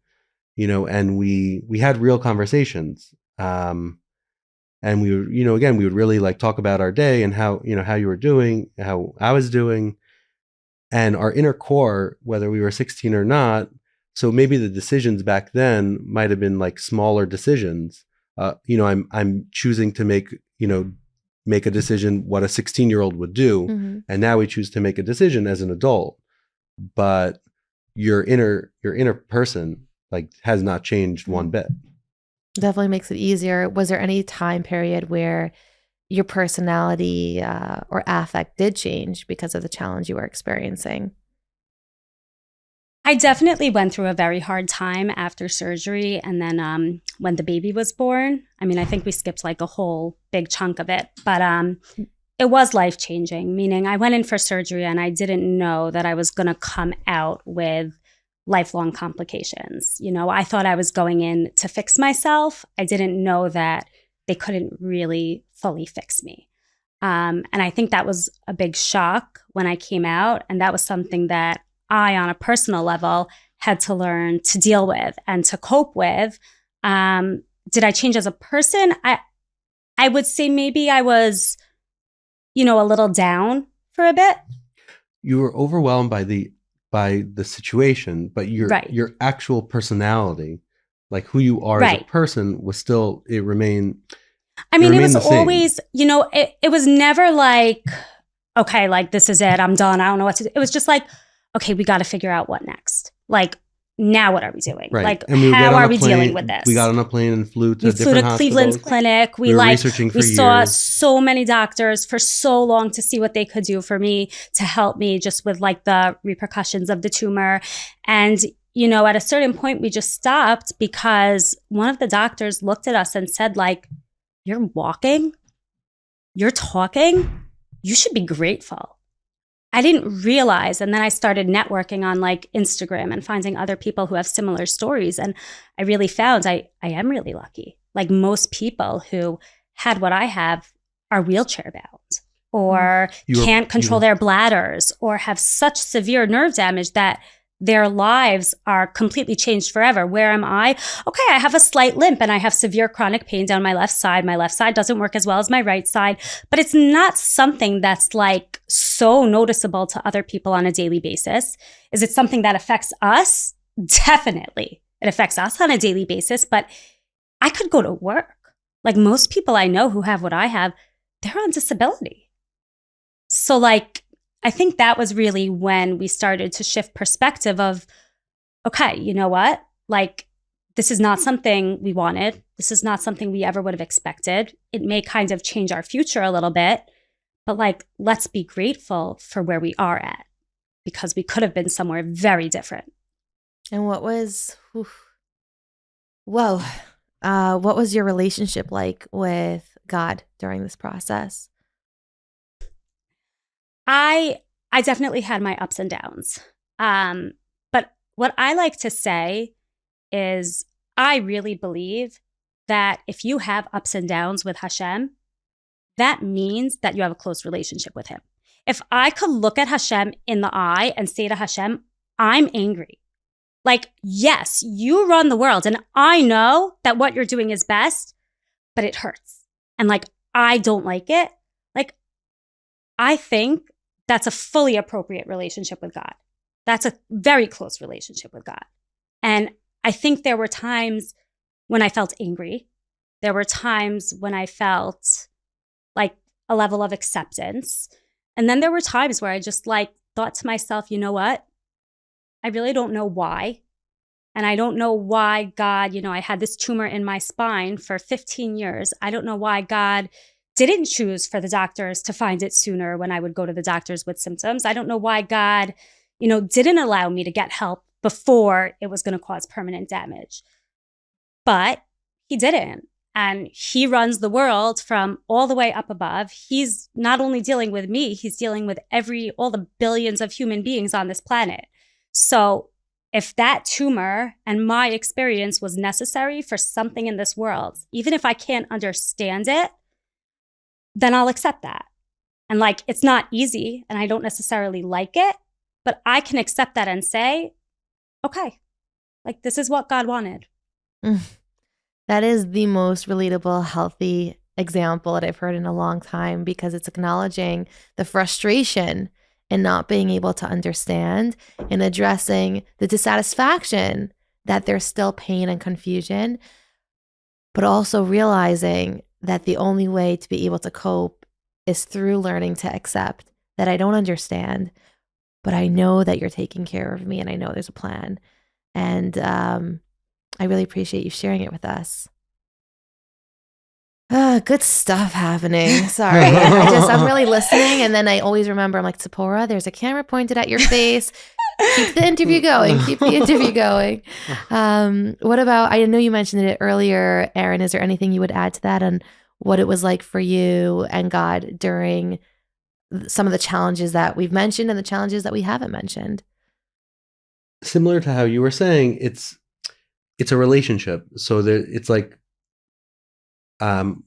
and we had real conversations. And we were, again, we would really like talk about our day and how you were doing, how I was doing. And our inner core, whether we were 16 or not, so maybe the decisions back then might have been like smaller decisions. I'm choosing to make a decision what a 16-year-old would do. Mm-hmm. And now we choose to make a decision as an adult. But your inner person like has not changed one bit. Definitely makes it easier. Was there any time period where your personality or affect did change because of the challenge you were experiencing? I definitely went through a very hard time after surgery. And then when the baby was born, I mean, I think we skipped like a whole big chunk of it, but it was life-changing, meaning I went in for surgery and I didn't know that I was going to come out with lifelong complications. I thought I was going in to fix myself. I didn't know that they couldn't really fully fix me. And I think that was a big shock when I came out. And that was something that I, on a personal level, had to learn to deal with and to cope with. Did I change as a person? I would say maybe I was, a little down for a bit. You were overwhelmed by the situation, but your actual personality, like who you are as a person, was still, it remained. I mean, it was always, it was never like, okay, like this is it, I'm done, I don't know what to do. It was just like, okay, we got to figure out what next. Like, now what are we doing? Right. Like, and how are we dealing with this? We got on a plane and flew to different hospitals. Cleveland's clinic. We were researching for years. We saw so many doctors for so long to see what they could do for me, to help me just with like the repercussions of the tumor. And, at a certain point, we just stopped because one of the doctors looked at us and said, like, you're walking, you're talking, you should be grateful. I didn't realize. And then I started networking on like Instagram and finding other people who have similar stories. And I really found I am really lucky. Like most people who had what I have are wheelchair bound or can't control their bladders or have such severe nerve damage that their lives are completely changed forever. Where am I? Okay, I have a slight limp and I have severe chronic pain down my left side. My left side doesn't work as well as my right side, but it's not something that's like so noticeable to other people on a daily basis. Is it something that affects us? Definitely. It affects us on a daily basis, but I could go to work. Like most people I know who have what I have, they're on disability. So like, I think that was really when we started to shift perspective of, okay, you know what? Like, this is not something we wanted. This is not something we ever would have expected. It may kind of change our future a little bit, but like, let's be grateful for where we are at because we could have been somewhere very different. And what was your relationship like with God during this process? I definitely had my ups and downs. But what I like to say is I really believe that if you have ups and downs with Hashem, that means that you have a close relationship with him. If I could look at Hashem in the eye and say to Hashem, I'm angry. Like, yes, you run the world and I know that what you're doing is best, but it hurts. And like, I don't like it. Like, I think that's a fully appropriate relationship with God. That's a very close relationship with God. And I think there were times when I felt angry. There were times when I felt like a level of acceptance. And then there were times where I just like thought to myself, you know what? I really don't know why. And I don't know why God, I had this tumor in my spine for 15 years. I don't know why God didn't choose for the doctors to find it sooner when I would go to the doctors with symptoms. I don't know why God, didn't allow me to get help before it was going to cause permanent damage. But he didn't. And he runs the world from all the way up above. He's not only dealing with me, he's dealing with all the billions of human beings on this planet. So if that tumor and my experience was necessary for something in this world, even if I can't understand it, then I'll accept that. And like, it's not easy and I don't necessarily like it, but I can accept that and say, okay, like this is what God wanted. That is the most relatable, healthy example that I've heard in a long time because it's acknowledging the frustration and not being able to understand and addressing the dissatisfaction that there's still pain and confusion, but also realizing that the only way to be able to cope is through learning to accept that I don't understand, but I know that you're taking care of me and I know there's a plan. And I really appreciate you sharing it with us. Good stuff happening. Sorry. I'm really listening. And then I always remember, I'm like, Tzipora, there's a camera pointed at your face. Keep the interview going. Keep the interview going. What about, I know you mentioned it earlier, Aaron, is there anything you would add to that on what it was like for you and God during some of the challenges that we've mentioned and the challenges that we haven't mentioned? Similar to how you were saying, it's a relationship. So it's like,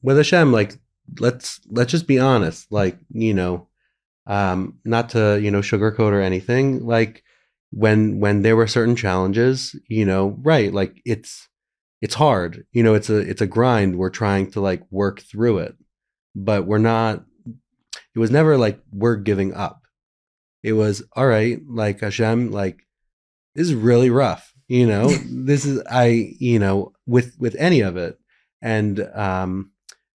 with Hashem, like, let's just be honest, like, not to, sugarcoat or anything. Like when there were certain challenges, right. Like it's hard, it's a grind. We're trying to like work through it, but it was never like we're giving up. It was all right. Like Hashem, like this is really rough. This is, with any of it. And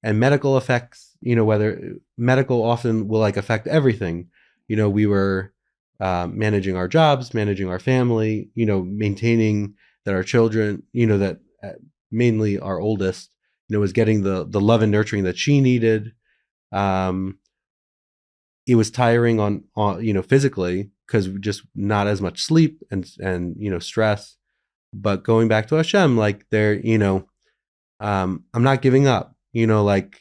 medical effects, whether medical often will like affect everything. We were managing our jobs, managing our family, maintaining that our children, that mainly our oldest, was getting the love and nurturing that she needed. It was tiring on physically, because just not as much sleep and stress. But going back to Hashem, like there, I'm not giving up, like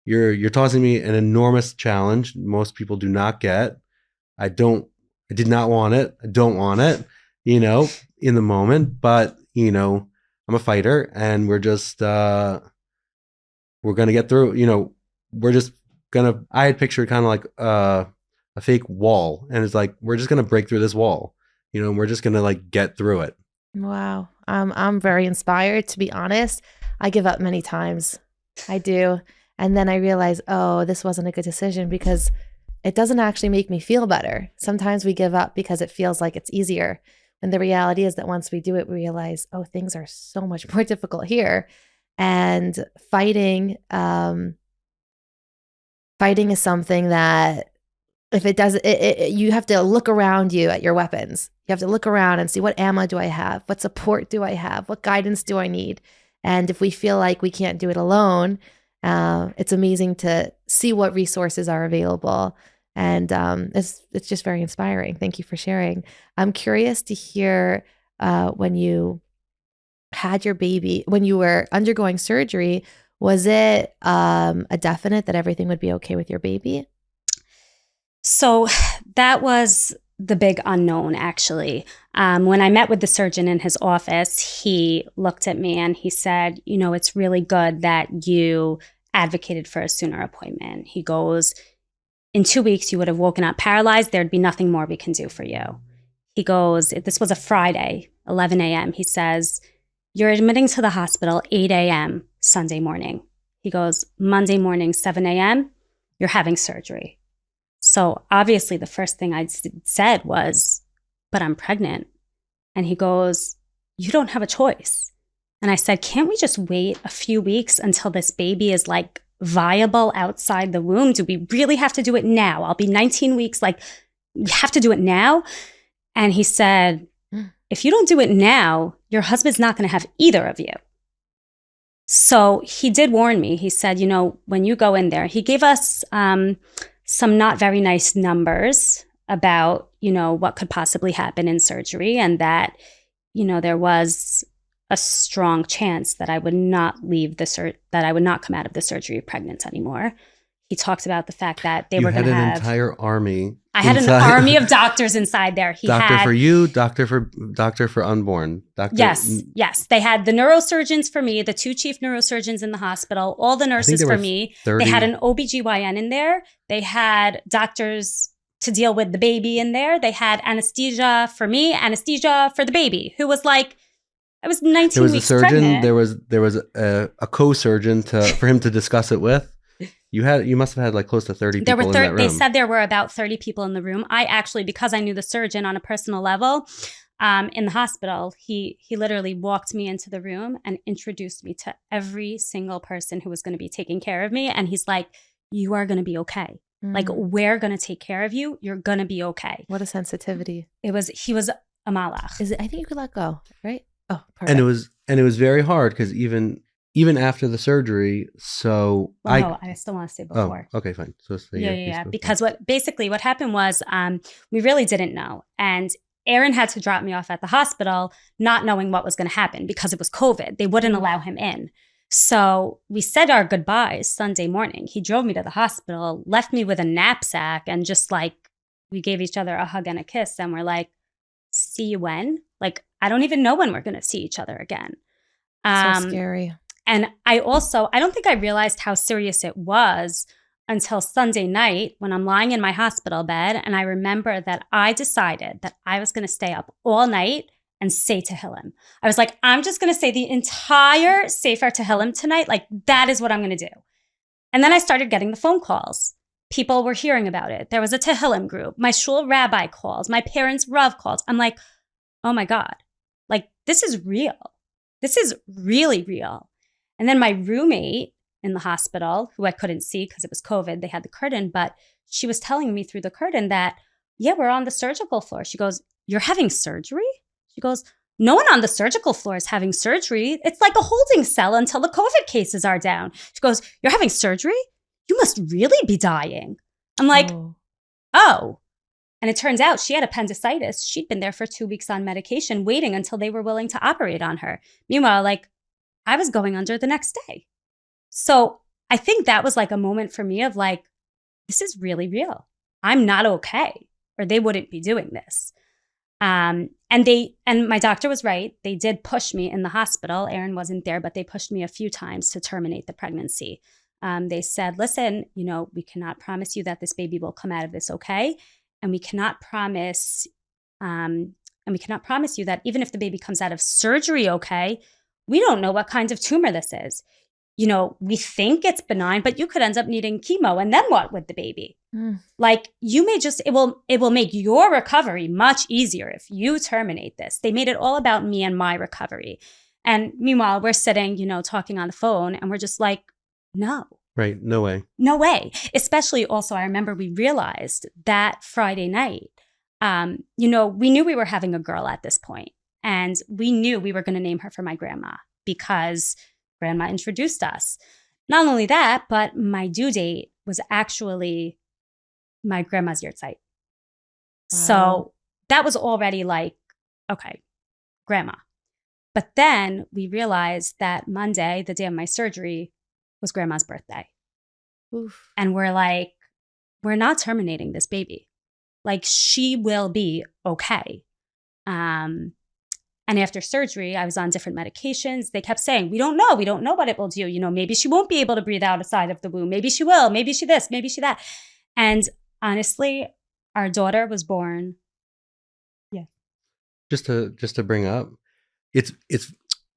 you're tossing me an enormous challenge most people do not get. I did not want it. I don't want it, in the moment, but I'm a fighter and we're just, we're going to get through, I had pictured kind of like a fake wall, and it's like, we're just going to break through this wall, and we're just going to like get through it. Wow. I'm very inspired, to be honest. I give up many times. I do. And then I realize, oh, this wasn't a good decision, because it doesn't actually make me feel better. Sometimes we give up because it feels like it's easier. And the reality is that once we do it, we realize, oh, things are so much more difficult here. And fighting is something that if it does, you have to look around you at your weapons. You have to look around and see, what ammo do I have? What support do I have? What guidance do I need? And if we feel like we can't do it alone, it's amazing to see what resources are available. And it's just very inspiring. Thank you for sharing. I'm curious to hear when you had your baby, when you were undergoing surgery, was it a definite that everything would be okay with your baby? So that was the big unknown, actually. When I met with the surgeon in his office, he looked at me and he said, it's really good that you advocated for a sooner appointment. He goes, in 2 weeks, you would have woken up paralyzed. There'd be nothing more we can do for you. He goes, this was a Friday, 11 a.m. He says, you're admitting to the hospital 8 a.m. Sunday morning. He goes, Monday morning, 7 a.m., you're having surgery. So obviously the first thing I said was, but I'm pregnant. And he goes, you don't have a choice. And I said, can't we just wait a few weeks until this baby is like viable outside the womb? Do we really have to do it now? I'll be 19 weeks, like, we have to do it now? And he said, if you don't do it now, your husband's not going to have either of you. So he did warn me. He said, when you go in there, he gave us some not very nice numbers about, what could possibly happen in surgery, and that, there was a strong chance that I would not that I would not come out of the surgery pregnant anymore. He talked about the fact that they were going to have an entire army. I had an army of doctors inside there. Doctor for you, doctor for unborn. Yes. They had the neurosurgeons for me, the 2 chief neurosurgeons in the hospital, all the nurses for me. 30. They had an OBGYN in there. They had doctors to deal with the baby in there. They had anesthesia for me, anesthesia for the baby, who was like, I was 19 weeks pregnant. There was a surgeon. There was a co-surgeon for him to discuss it with. You must have had like close to 30 There people were in that room. They said there were about 30 people in the room. I actually, because I knew the surgeon on a personal level, in the hospital, he literally walked me into the room and introduced me to every single person who was going to be taking care of me. And he's like, "You are going to be okay. Like, we're going to take care of you. You're going to be okay." What a sensitivity. He was a malach. Is it? I think you could let go, right? Oh, perfect. And it was very hard because even after the surgery, so No, I still want to say before. Oh, okay, fine. So say Yeah. Because what happened was we really didn't know. And Aaron had to drop me off at the hospital, not knowing what was going to happen because it was COVID. They wouldn't allow him in. So we said our goodbyes Sunday morning. He drove me to the hospital, left me with a knapsack, and just like we gave each other a hug and a kiss. And we're like, "See you when?" Like, I don't even know when we're going to see each other again. So scary. And I don't think I realized how serious it was until Sunday night when I'm lying in my hospital bed. And I remember that I decided that I was going to stay up all night and say Tehillim. I was like, I'm just going to say the entire Sefer Tehillim tonight. Like, that is what I'm going to do. And then I started getting the phone calls. People were hearing about it. There was a Tehillim group. My shul rabbi calls. My parents' Rav calls. I'm like, oh my God, like, this is real. This is really real. And then my roommate in the hospital, who I couldn't see because it was COVID, they had the curtain, but she was telling me through the curtain that, yeah, we're on the surgical floor. She goes, "You're having surgery?" She goes, "No one on the surgical floor is having surgery. It's like a holding cell until the COVID cases are down." She goes, "You're having surgery? You must really be dying." I'm like, oh. And it turns out she had appendicitis. She'd been there for 2 weeks on medication, waiting until they were willing to operate on her. Meanwhile, like, I was going under the next day. So I think that was like a moment for me of like, this is really real. I'm not okay, or they wouldn't be doing this. And my doctor was right. They did push me in the hospital. Aaron wasn't there, but they pushed me a few times to terminate the pregnancy. They said, "Listen, we cannot promise you that this baby will come out of this okay. And we cannot promise you that even if the baby comes out of surgery okay, we don't know what kind of tumor this is. We think it's benign, but you could end up needing chemo. And then what with the baby? Like, you may it will make your recovery much easier if you terminate this." They made it all about me and my recovery. And meanwhile, we're sitting, talking on the phone, and we're just like, no. Right. No way. No way. Especially also, I remember we realized that Friday night, we knew we were having a girl at this point, and we knew we were going to name her for my grandma because grandma introduced us. Not only that, but my due date was actually my grandma's yahrzeit. Wow. So that was already like, okay, grandma. But then we realized that Monday, the day of my surgery, was grandma's birthday. Oof. And we're like, we're not terminating this baby. Like, she will be okay. And after surgery, I was on different medications. They kept saying, we don't know what it will do. Maybe she won't be able to breathe outside of the womb. Maybe she will. Maybe she this, maybe she that. And honestly, our daughter was born. Yeah. Just to bring up, it's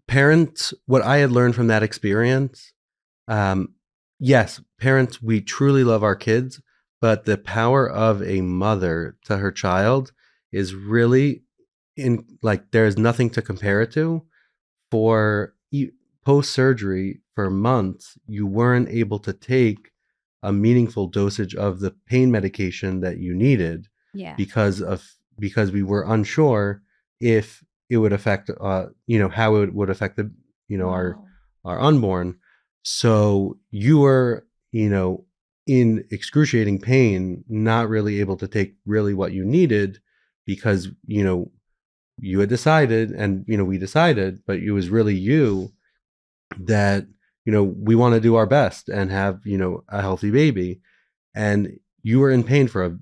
parents, what I had learned from that experience. Yes, parents, we truly love our kids, but the power of a mother to her child is really there's nothing to compare it to. For post-surgery, for months, you weren't able to take a meaningful dosage of the pain medication that you needed. Yeah. Because we were unsure if it would affect, how it would affect the, Wow. our unborn. So you were, in excruciating pain, not really able to take really what you needed because, you had decided and, we decided, but it was really you that, we want to do our best and have, a healthy baby. And you were in pain for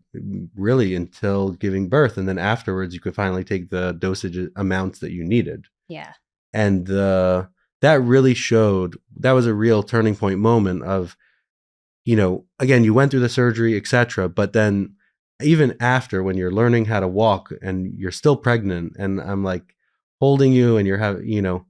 really until giving birth. And then afterwards you could finally take the dosage amounts that you needed. Yeah. And that really showed, that was a real turning point moment of, again, you went through the surgery, etc. But then even after, when you're learning how to walk and you're still pregnant and I'm like holding you and you're having,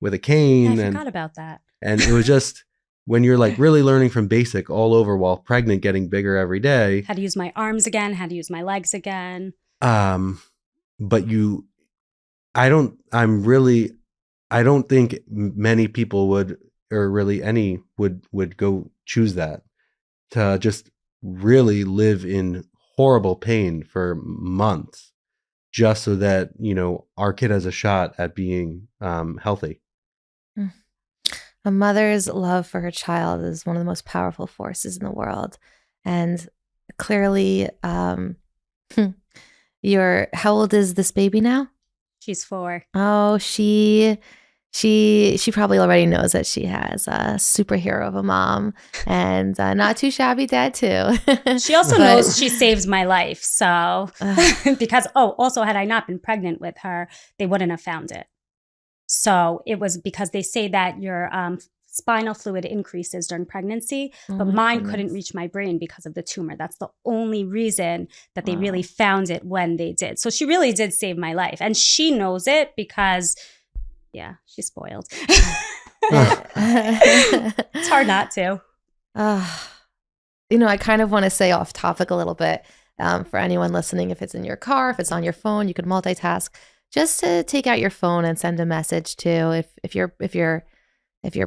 with a cane. I forgot about that. And it was just, when you're like really learning from basic all over while pregnant, getting bigger every day. How to use my arms again, how to use my legs again. But I don't think many people would, or really any would go choose that, to just really live in horrible pain for months just so that, our kid has a shot at being healthy. A mother's love for her child is one of the most powerful forces in the world. And clearly, how old is this baby now? She's 4. Oh, she probably already knows that she has a superhero of a mom and not too shabby dad too. She also knows she saves my life. So, because, also had I not been pregnant with her, they wouldn't have found it. So it was because they say that your spinal fluid increases during pregnancy, but mine couldn't reach my brain because of the tumor. That's the only reason that they really found it when they did. So she really did save my life. And she knows it because, she's spoiled. It's hard not to. I kind of want to say off topic a little bit for anyone listening, if it's in your car, if it's on your phone, you could multitask. Just to take out your phone and send a message to, if you're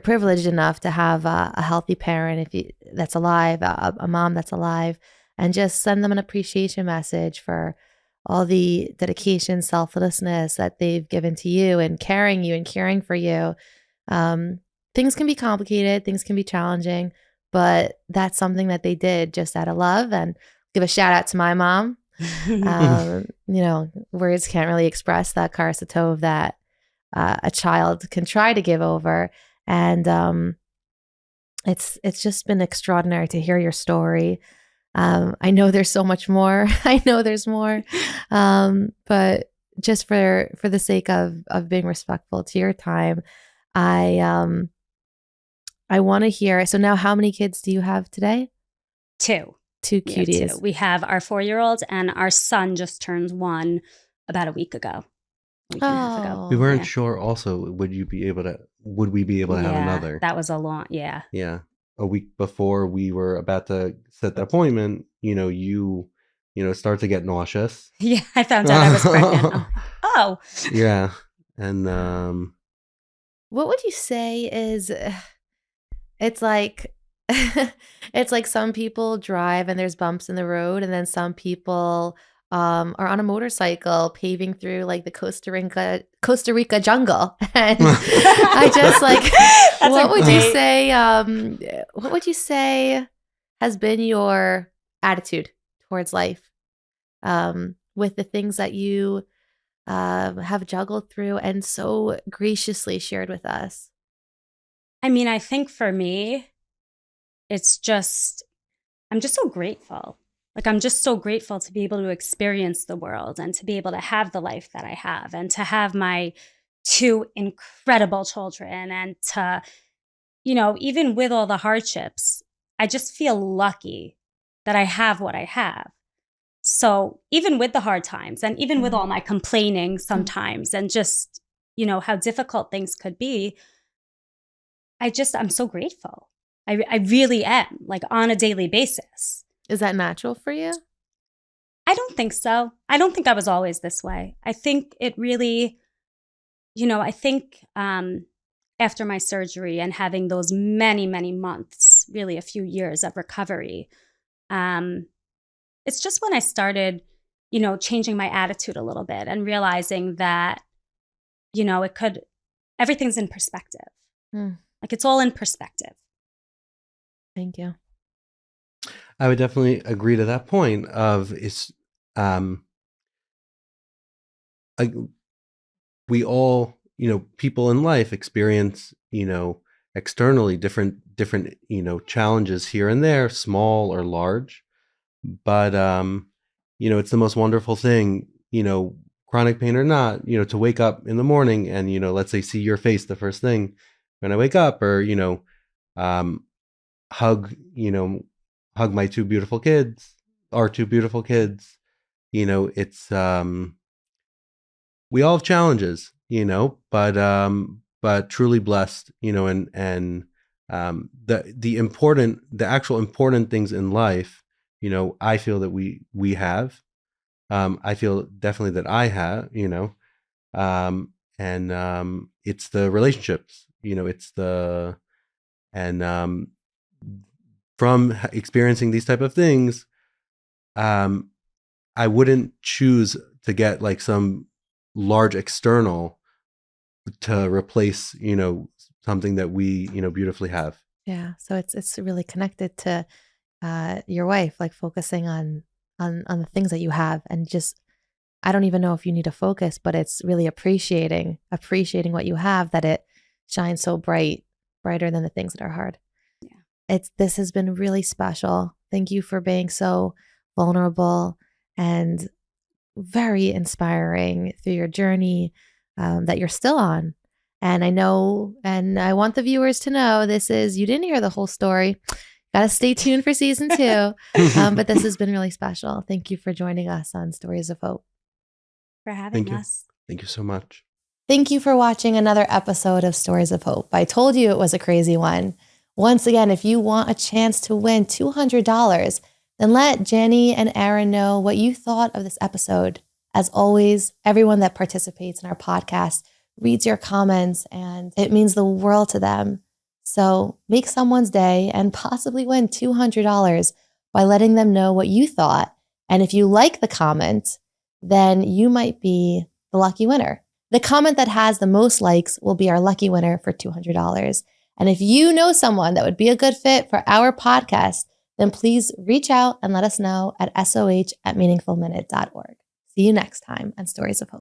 privileged enough to have a healthy parent, that's alive, a mom that's alive, and just send them an appreciation message for all the dedication, selflessness that they've given to you and carrying you and caring for you. Things can be complicated, things can be challenging, but that's something that they did just out of love. And give a shout out to my mom. Words can't really express that karsa tov that a child can try to give over. And it's just been extraordinary to hear your story. I know there's so much more. I know there's more. But just for the sake of being respectful to your time, I want to hear. So now, how many kids do you have today? 2. 2 cuties. Yeah, 2. We have our 4-year-old, and our son just turned 1 about a week ago. And a half ago. We weren't sure also, would we be able to have another? That was a long, Yeah. A week before we were about to set the appointment, you start to get nauseous. Yeah, I found out I was pregnant. Oh. Yeah. And what would you say is, it's like, it's like some people drive and there's bumps in the road, and then some people are on a motorcycle paving through like the Costa Rica jungle. And I just like, what would you say has been your attitude towards life with the things that you have juggled through and so graciously shared with us? I mean, I think for me, it's just, I'm just so grateful. Like, I'm just so grateful to be able to experience the world and to be able to have the life that I have and to have my 2 incredible children and to, even with all the hardships, I just feel lucky that I have what I have. So even with the hard times and even with all my complaining sometimes and just, how difficult things could be, I'm so grateful. I really am, like, on a daily basis. Is that natural for you? I don't think so. I don't think I was always this way. I think it really, after my surgery and having those many, many months, really a few years of recovery, it's just when I started, changing my attitude a little bit and realizing that, everything's in perspective. Like, it's all in perspective. Thank you. I would definitely agree to that point of we all, people in life experience, externally different, challenges here and there, small or large. But, it's the most wonderful thing, chronic pain or not, to wake up in the morning and, let's say, see your face the first thing when I wake up, or, hug my 2 beautiful kids, our 2 beautiful kids. It's we all have challenges, but truly blessed, and the actual important things in life, you know, I feel that we have. I feel definitely that I have, you know, and it's the relationships, you know, from experiencing these type of things, I wouldn't choose to get like some large external to replace, you know, something that we, you know, beautifully have. Yeah. So it's really connected to your wife, like focusing on the things that you have, and just, I don't even know if you need to focus, but it's really appreciating what you have, that it shines so brighter than the things that are hard. Yeah. This has been really special. Thank you for being so vulnerable and very inspiring through your journey that you're still on. And I know, and I want the viewers to know, you didn't hear the whole story. Got to stay tuned for season 2. But this has been really special. Thank you for joining us on Stories of Hope. For having Thank you. us. Thank you so much. Thank you for watching another episode of Stories of Hope. I told you it was a crazy one. Once again, if you want a chance to win $200, then let Jenny and Aaron know what you thought of this episode. As always, everyone that participates in our podcast reads your comments, and it means the world to them. So make someone's day and possibly win $200 by letting them know what you thought. And if you like the comment, then you might be the lucky winner. The comment that has the most likes will be our lucky winner for $200. And if you know someone that would be a good fit for our podcast, then please reach out and let us know at soh@meaningfulminute.org. See you next time on Stories of Hope.